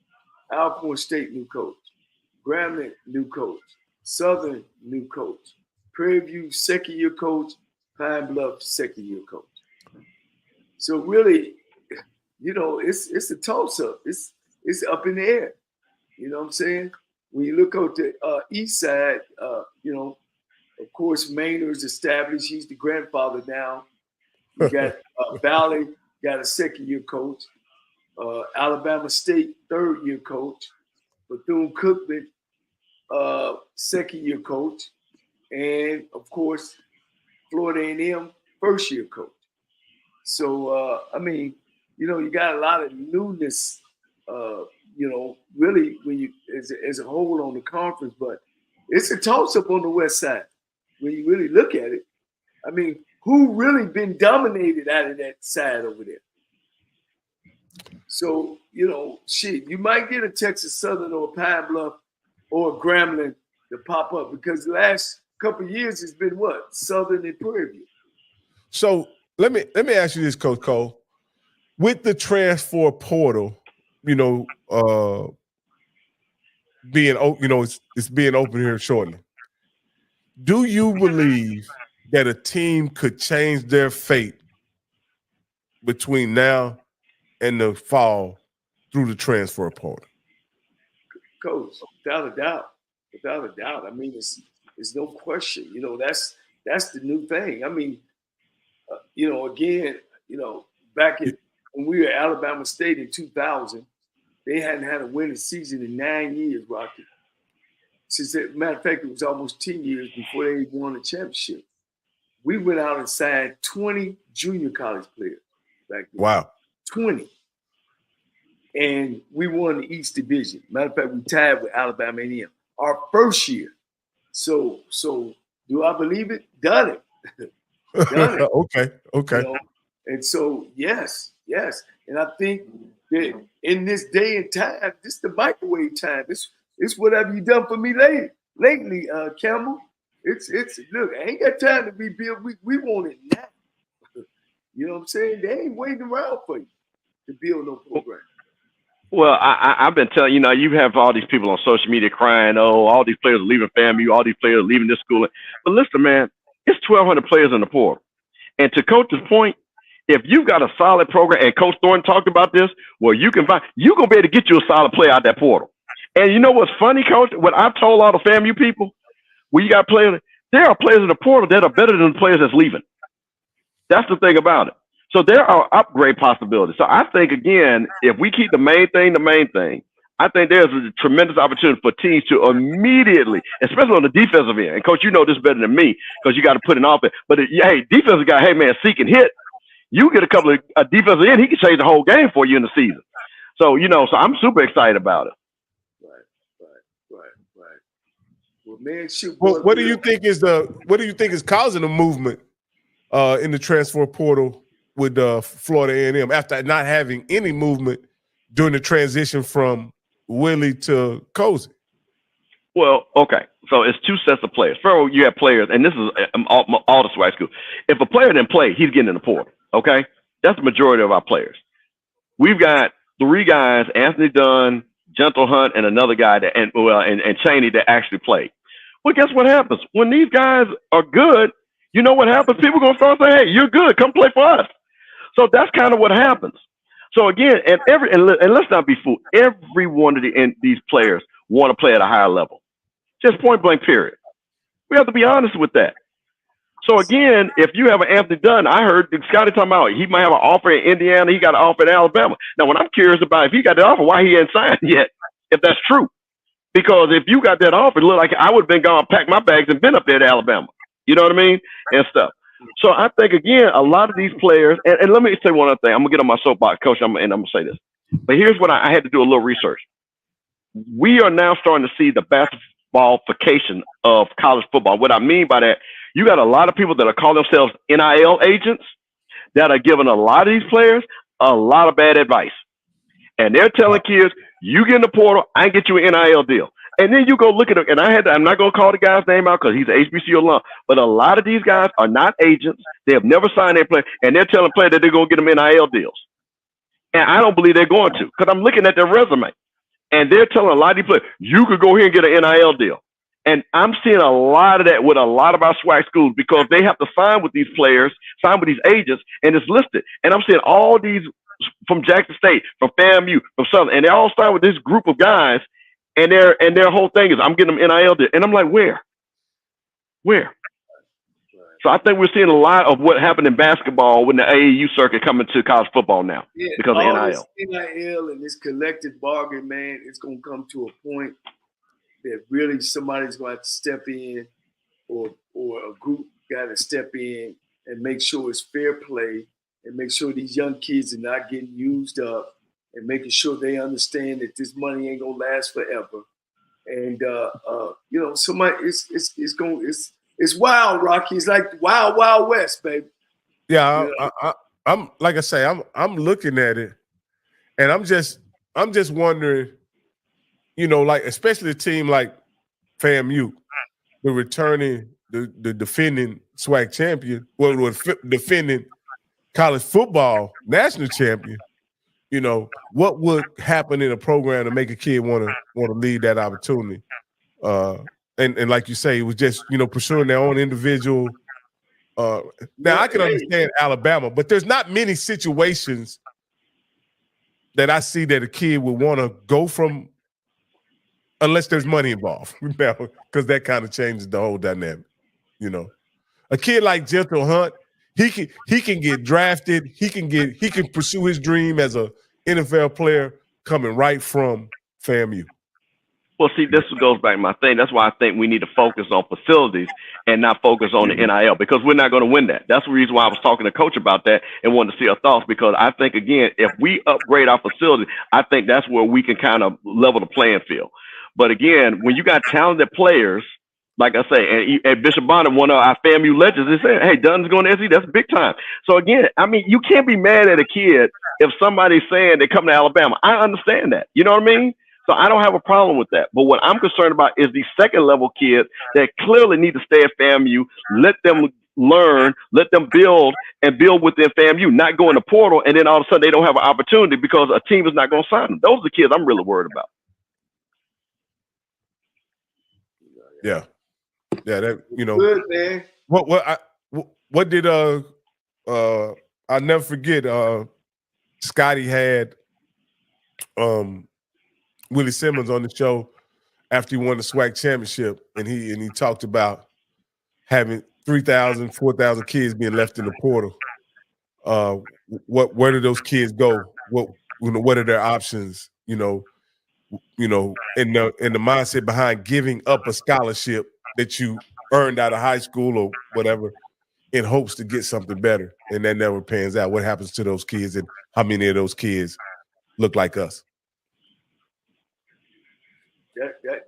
Speaker 2: Alcorn State new coach, Grambling new coach, Southern new coach, Prairie View second-year coach, Pine Bluff second-year coach. So really, it's a toss-up. It's up in the air. You know what I'm saying? When you look at the East Side, of course, Maynard's established. He's the grandfather now. We got Valley, got a second-year coach. Alabama State, third-year coach. Bethune-Cookman, second-year coach. And, of course, Florida A&M, first-year coach. So, you got a lot of newness, really when you as a whole on the conference. But it's a toss-up on the West Side. When you really look at it, who really been dominated out of that side over there? So, you might get a Texas Southern or a Pine Bluff or a Grambling to pop up because the last couple of years it's been what? Southern and Prairie View.
Speaker 4: So let me ask you this, Coach Cole. With the transfer portal, being it's being open here shortly. Do you believe that a team could change their fate between now and the fall through the transfer portal?
Speaker 2: Coach, without a doubt. It's no question. That's the new thing. Back when we were at Alabama State in 2000, they hadn't had a winning season in 9 years, Rocky. Matter of fact, it was almost 10 years before they won a championship. We went out and signed 20 junior college players back then.
Speaker 4: Wow.
Speaker 2: 20. And we won the East Division. Matter of fact, we tied with Alabama A&M our first year. So do I believe it? Done it. Done it.
Speaker 4: Okay.
Speaker 2: And so, yes. And I think that in this day and time, this is the microwave time. It's what have you done for me lately, Campbell? It's look, I ain't got time to be built. We want it now. You know what I'm saying? They ain't waiting around for you to build no program.
Speaker 3: Well, I've been telling you have all these people on social media crying, oh, all these players are leaving FAMU, all these players are leaving this school. But listen, man, it's 1,200 players in the portal. And to Coach's point, if you've got a solid program, and Coach Thornton talked about this, well, you're going to be able to get you a solid player out that portal. And you know what's funny, Coach? What I've told all the FAMU people, when you got players, there are players in the portal that are better than the players that's leaving. That's the thing about it. So there are upgrade possibilities. So I think, again, if we keep the main thing, I think there's a tremendous opportunity for teams to immediately, especially on the defensive end. And, Coach, you know this better than me because you got to put it off there. But, defensive guy, hey, man, seek and hit. You get a couple of defensive end, he can change the whole game for you in the season. So so I'm super excited about it.
Speaker 2: Right. Well, man, shoot.
Speaker 4: Well, what do you think is causing the movement in the transfer portal with Florida A&M after not having any movement during the transition from Willie to Cozy?
Speaker 3: Well, okay. So it's two sets of players. First, you have players, and this is all the swag school. If a player didn't play, he's getting in the portal. Okay, that's the majority of our players. We've got 3 guys: Anthony Dunn, Gentle Hunt, and another guy and Cheney that actually played. Well, guess what happens when these guys are good? You know what happens? People are gonna start saying, "Hey, you're good. Come play for us." So that's kind of what happens. So again, and let's not be fooled. Every one of these players want to play at a higher level. Just point blank, period. We have to be honest with that. So again, if you have an Anthony Dunn, I heard Scotty talking about he might have an offer in Indiana, he got an offer in Alabama. Now, what I'm curious about, if he got the offer, why he ain't signed yet, if that's true. Because if you got that offer, it looked like I would have been gone, packed my bags, and been up there to Alabama. You know what I mean? And stuff. So I think, again, a lot of these players, and let me say one other thing. I'm going to get on my soapbox, Coach, and I'm going to say this. But here's what I had to do a little research. We are now starting to see the basketballification of college football. What I mean by that, you got a lot of people that are calling themselves NIL agents that are giving a lot of these players a lot of bad advice. And they're telling kids, you get in the portal, I get you an NIL deal. And then you go look at it, and I'm not going to call the guy's name out because he's an HBCU alum, but a lot of these guys are not agents. They have never signed their player, and they're telling players that they're going to get them NIL deals. And I don't believe they're going to, because I'm looking at their resume. And they're telling a lot of these players, you could go here and get an NIL deal. And I'm seeing a lot of that with a lot of our swag schools, because they have to sign with these players, sign with these agents, and it's listed. And I'm seeing all these from Jackson State, from FAMU, from Southern, and they all start with this group of guys, and their whole thing is, I'm getting them NIL deal. And I'm like, where? So I think we're seeing a lot of what happened in basketball when the AAU circuit coming to college football now, because of NIL.
Speaker 2: NIL and this collective bargain, man, it's going to come to a point that really somebody's going to have to step in, or a group got to step in and make sure it's fair play, and make sure these young kids are not getting used up, and making sure they understand that this money ain't going to last forever. And, somebody, it's wild, Rocky. It's like wild, wild west, baby.
Speaker 4: Yeah, I'm like I say, I'm looking at it, and I'm just wondering, like, especially a team like FAMU, the returning, the defending SWAC champion, defending college football national champion. What would happen in a program to make a kid want to lead that opportunity? And like you say, it was just, pursuing their own individual. Now, I can understand Alabama, but there's not many situations that I see that a kid would want to go from, unless there's money involved, because that kind of changes the whole dynamic. A kid like Gentle Hunt, he can get drafted. He can pursue his dream as a NFL player coming right from FAMU.
Speaker 3: Well, see, this goes back to my thing. That's why I think we need to focus on facilities and not focus on the NIL, because we're not going to win that. That's the reason why I was talking to Coach about that and wanted to see our thoughts, because I think, again, if we upgrade our facilities, I think that's where we can kind of level the playing field. But, again, when you got talented players, like I say, and Bishop Bonner, one of our FAMU legends, is saying, hey, Dunn's going to SC, that's big time. So, again, I mean, you can't be mad at a kid if somebody's saying they come to Alabama. I understand that. You know what I mean? So I don't have a problem with that. But what I'm concerned about is these second-level kids that clearly need to stay at FAMU, let them learn, let them build, and build within FAMU, not go in the portal, and then all of a sudden they don't have an opportunity because a team is not going to sign them. Those are the kids I'm really worried about.
Speaker 4: Yeah. Yeah, that,
Speaker 2: Good, man.
Speaker 4: What did I'll never forget, Scotty had Willie Simmons on the show after he won the SWAC championship, and he talked about having 3,000, 4,000 kids being left in the portal. Where do those kids go? What are their options? In the mindset behind giving up a scholarship that you earned out of high school or whatever in hopes to get something better, and that never pans out. What happens to those kids, and how many of those kids look like us.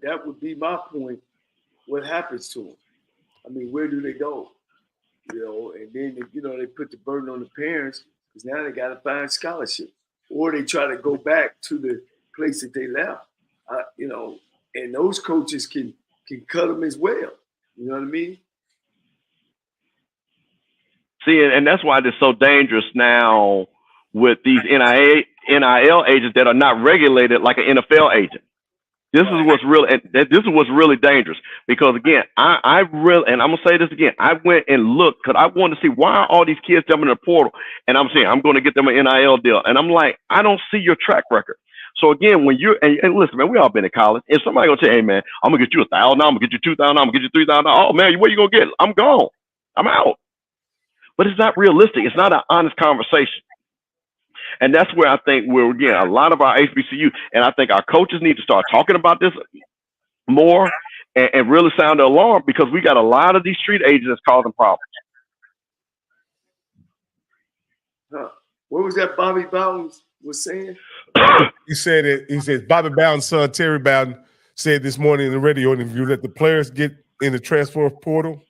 Speaker 2: That would be my point. What happens to them? I mean, where do they go? You know, and then they put the burden on the parents because now they got to find scholarship, or they try to go back to the place that they left. You know, and those coaches can cut them as well. You know what I mean?
Speaker 3: See, and that's why it's so dangerous now with these NIL agents that are not regulated like an NFL agent. This is what's really dangerous because again, I really, and I'm gonna say this again, I went and looked because I wanted to see why are all these kids jumping in the portal, and I'm saying I'm going to get them an NIL deal, and I'm like, I don't see your track record. So again, when you're and listen, man, we all been in college. If somebody gonna say, hey man, I'm gonna get you $1,000, I'm gonna get you $2,000, I'm gonna get you $3,000. Oh man, what you gonna get? I'm gone. I'm out. But it's not realistic. It's not an honest conversation. And that's where I think again, a lot of our HBCU, and I think our coaches need to start talking about this more and really sound the alarm because we got a lot of these street agents that's causing problems.
Speaker 2: Huh. What was that Bobby Bowden was saying?
Speaker 4: He said Bobby Bowden's son, Terry Bowden, said this morning in the radio interview that the players get in the transfer portal,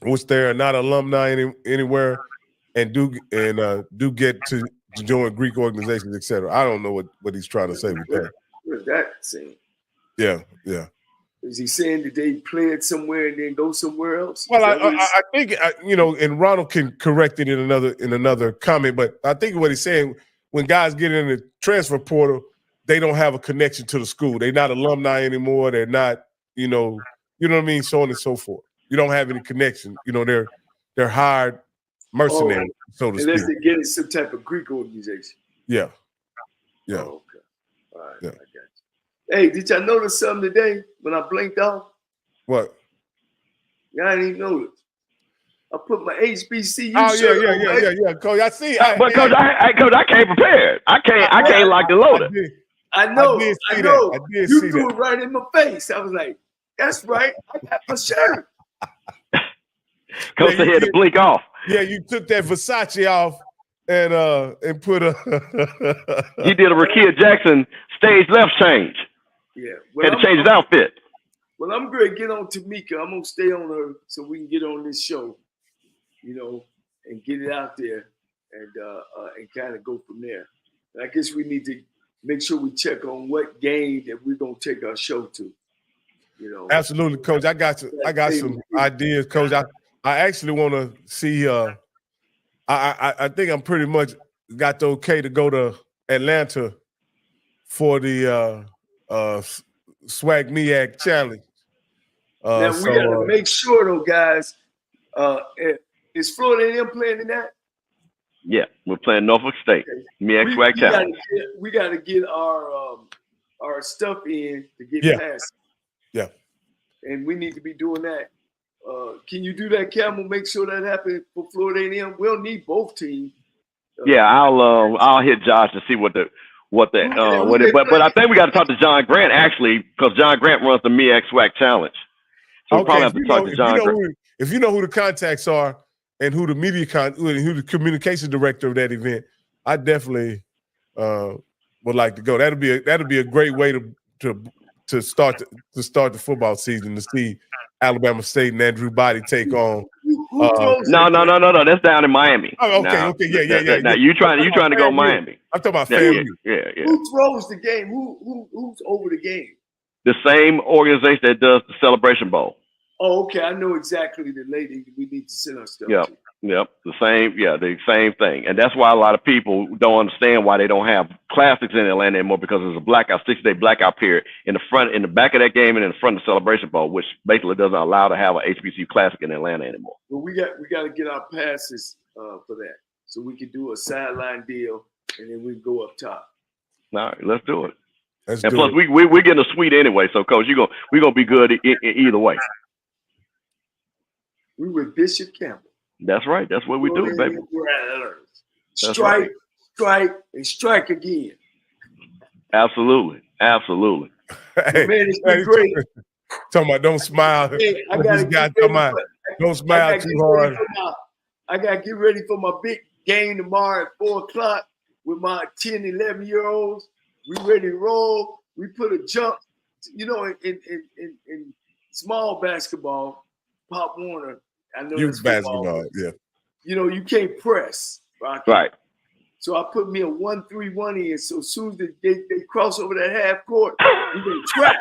Speaker 4: which they're not alumni anywhere, and do get to join Greek organizations, etc. I don't know what he's trying to say with that.
Speaker 2: What is that saying?
Speaker 4: Yeah.
Speaker 2: Is he saying that they played somewhere and then go somewhere else?
Speaker 4: Well, I think and Ronald can correct it in another comment, but I think what he's saying when guys get in the transfer portal, they don't have a connection to the school. They're not alumni anymore. They're not, you know what I mean, so on and so forth. You don't have any connection. You know, they're hired mercenaries, so to speak.
Speaker 2: Unless they get in some type of Greek organization.
Speaker 4: Yeah.
Speaker 2: Oh, okay. All right. Yeah. I got you. Hey, did y'all notice something today when I blinked off?
Speaker 4: What?
Speaker 2: Yeah, I didn't notice. I put my HBCU
Speaker 4: shirt on. Yeah, Coach. I see.
Speaker 3: But Coach, I came prepared. I can't lock the loader.
Speaker 2: I know.
Speaker 4: I did
Speaker 2: you threw it right in my face. I was like, that's right. I got my shirt.
Speaker 3: Coach had to blink off.
Speaker 4: Yeah, you took that Versace off and put a.
Speaker 3: He did a Rakia Jackson stage left change.
Speaker 2: Yeah,
Speaker 3: had to change his outfit.
Speaker 2: Well, I'm going to get on Tamika. I'm going to stay on her so we can get on this show, and get it out there and kind of go from there. And I guess we need to make sure we check on what game that we're going to take our show to.
Speaker 4: Absolutely, Coach. I got some ideas, Coach. I actually want to see. I think I'm pretty much got the okay to go to Atlanta for the Swag MEAC Challenge.
Speaker 2: Now we got to make sure, though, guys. Is Florida A&M playing in that?
Speaker 3: Yeah, we're playing Norfolk State. Okay. MEAC Swag Challenge.
Speaker 2: We got to get our stuff in to get past.
Speaker 4: Yeah.
Speaker 2: And we need to be doing that. Can you do that, Camel? Make sure that happens for Florida A&M. We'll need both teams.
Speaker 3: Yeah, I'll hit Josh to see but I think we got to talk to John Grant actually because John Grant runs the MEAC Swag Challenge. So we probably have to talk to John Grant.
Speaker 4: If you know who the contacts are and who the who the communication director of that event, I definitely would like to go. That'll be a great way to start the football season to see Alabama State and Andrew Body take on.
Speaker 3: No. That's down in Miami.
Speaker 4: Oh, okay, yeah.
Speaker 3: Now you trying to go Miami?
Speaker 4: I'm talking about family.
Speaker 3: Yeah.
Speaker 2: Who throws the game? Who's over the game?
Speaker 3: The same organization that does the Celebration Bowl.
Speaker 2: Oh, okay. I know exactly the lady we need to send our stuff to.
Speaker 3: Yep. The same thing. And that's why a lot of people don't understand why they don't have classics in Atlanta anymore because there's a blackout, 60-day blackout period in the back of that game and in the front of the Celebration Bowl, which basically doesn't allow to have an HBCU classic in Atlanta anymore.
Speaker 2: Well, we got to get our passes for that so we can do a sideline deal and then we go up top.
Speaker 3: All right, let's do it.
Speaker 4: Plus,
Speaker 3: we're getting a suite anyway, so Coach, we're gonna be good either way.
Speaker 2: We were Bishop Campbell.
Speaker 3: That's right. That's what we do, baby.
Speaker 2: Strike, and strike again.
Speaker 3: Absolutely.
Speaker 4: Hey,
Speaker 2: man, it's been great.
Speaker 4: Talking about don't smile.
Speaker 2: Hey,
Speaker 4: don't smile too hard.
Speaker 2: I gotta get ready for my big game tomorrow at 4:00. with my 10, 11-year-olds. We ready to roll. We put a jump, in small basketball, Pop Warner. I know
Speaker 4: Youth basketball, yeah.
Speaker 2: You can't press.
Speaker 3: Right.
Speaker 2: So I put me a 1-3-1 in. So as soon as they cross over that half court, we gonna trap.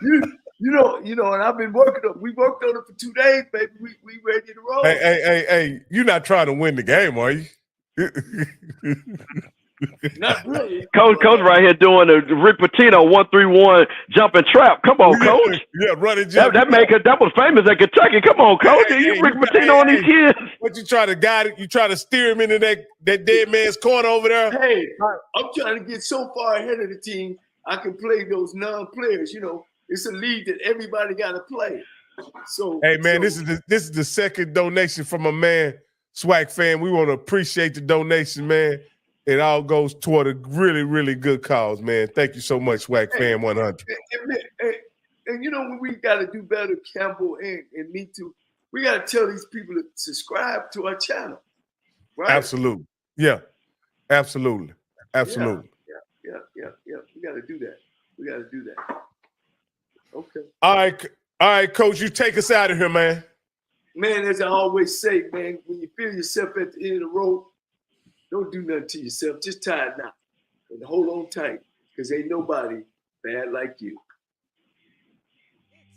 Speaker 2: And I've been working on. We worked on it for 2 days, baby. We ready to roll.
Speaker 4: Hey! You're not trying to win the game, are you?
Speaker 2: Not really.
Speaker 3: Coach right here doing a Rick Pitino 1-3-1 jumping trap. Come on, Coach.
Speaker 4: Yeah, running jump.
Speaker 3: That was famous at Kentucky. Come on, Coach. You Rick Pitino on these kids.
Speaker 4: What you try to guide it? You try to steer him into that dead man's corner over there?
Speaker 2: Hey, I'm trying to get so far ahead of the team, I can play those non-players. It's a league that everybody got to play. So,
Speaker 4: hey man, this is the second donation from a man, Swag Fan. We want to appreciate the donation, man. It all goes toward a really, really good cause, man. Thank you so much, Swag Fan 100.
Speaker 2: And when we got to do better, Campbell and me too, we got to tell these people to subscribe to our channel. Right?
Speaker 4: Absolutely. Yeah. Absolutely.
Speaker 2: Yeah. We got to do that. Okay.
Speaker 4: All right, Coach, you take us out of here, man.
Speaker 2: Man, as I always say, man, when you feel yourself at the end of the road, don't do nothing to yourself. Just tie a knot and hold on tight, because ain't nobody bad like you.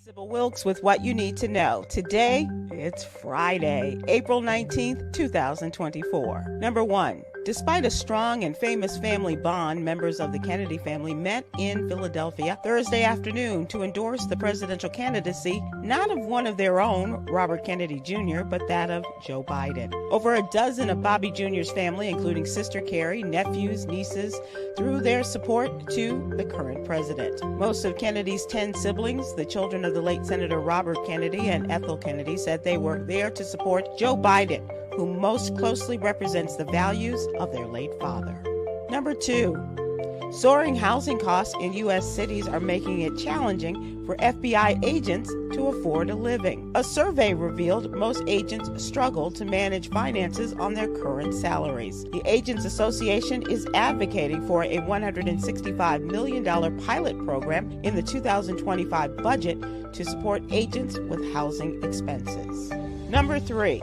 Speaker 5: Sybil Wilkes with what you need to know. Today, it's Friday, April 19th, 2024. Number 1. Despite a strong and famous family bond, members of the Kennedy family met in Philadelphia Thursday afternoon to endorse the presidential candidacy, not of one of their own, Robert Kennedy Jr., but that of Joe Biden. Over a dozen of Bobby Jr.'s family, including sister Carrie, nephews, nieces, threw their support to the current president. Most of Kennedy's 10 siblings, the children of the late Senator Robert Kennedy and Ethel Kennedy, said they were there to support Joe Biden, who most closely represents the values of their late father. Number 2, soaring housing costs in U.S. cities are making it challenging for FBI agents to afford a living. A survey revealed most agents struggle to manage finances on their current salaries. The Agents Association is advocating for a $165 million pilot program in the 2025 budget to support agents with housing expenses. Number 3,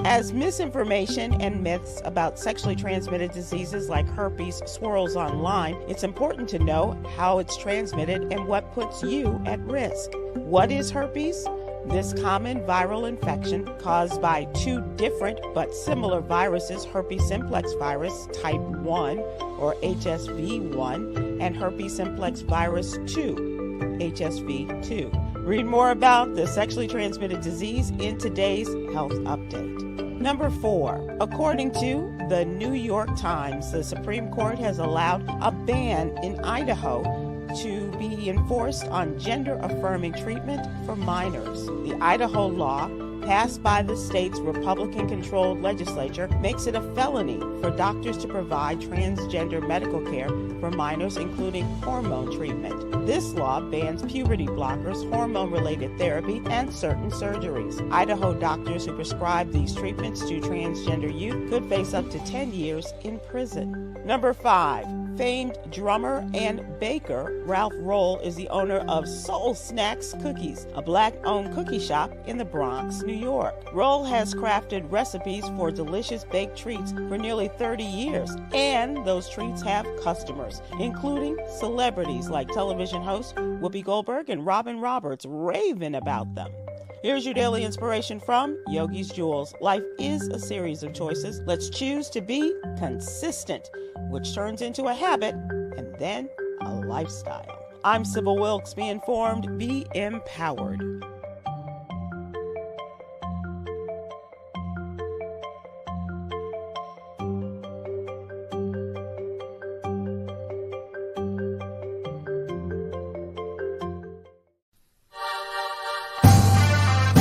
Speaker 5: as misinformation and myths about sexually transmitted diseases like herpes swirls online, it's important to know how it's transmitted and what puts you at risk. What is herpes? This common viral infection caused by 2 different but similar viruses, herpes simplex virus type 1 or HSV1 and herpes simplex virus 2, HSV2. Read more about the sexually transmitted disease in today's health update. Number 4, according to the New York Times, the Supreme Court has allowed a ban in Idaho to be enforced on gender-affirming treatment for minors. The Idaho law, passed by the state's Republican-controlled legislature, makes it a felony for doctors to provide transgender medical care for minors, including hormone treatment. This law bans puberty blockers, hormone-related therapy, and certain surgeries. Idaho doctors who prescribe these treatments to transgender youth could face up to 10 years in prison. Number 5, famed drummer and baker Ralph Roll is the owner of Soul Snacks Cookies, a black-owned cookie shop in the Bronx, New York. Roll has crafted recipes for delicious baked treats for nearly 30 years, and those treats have customers, including celebrities like television host Whoopi Goldberg and Robin Roberts raving about them. Here's your daily inspiration from Yogi's Jewels. Life is a series of choices. Let's choose to be consistent, which turns into a habit and then a lifestyle. I'm Sybil Wilkes. Be informed, be empowered.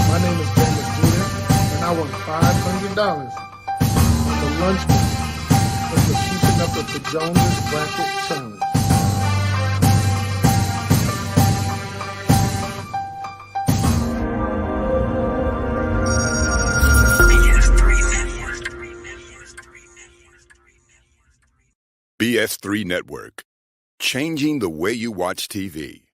Speaker 6: My name is Dennis Jr., and I won $500 for lunch money for keeping up with the Jonas Bracket Challenge.
Speaker 7: BS3 Network, changing the way you watch TV.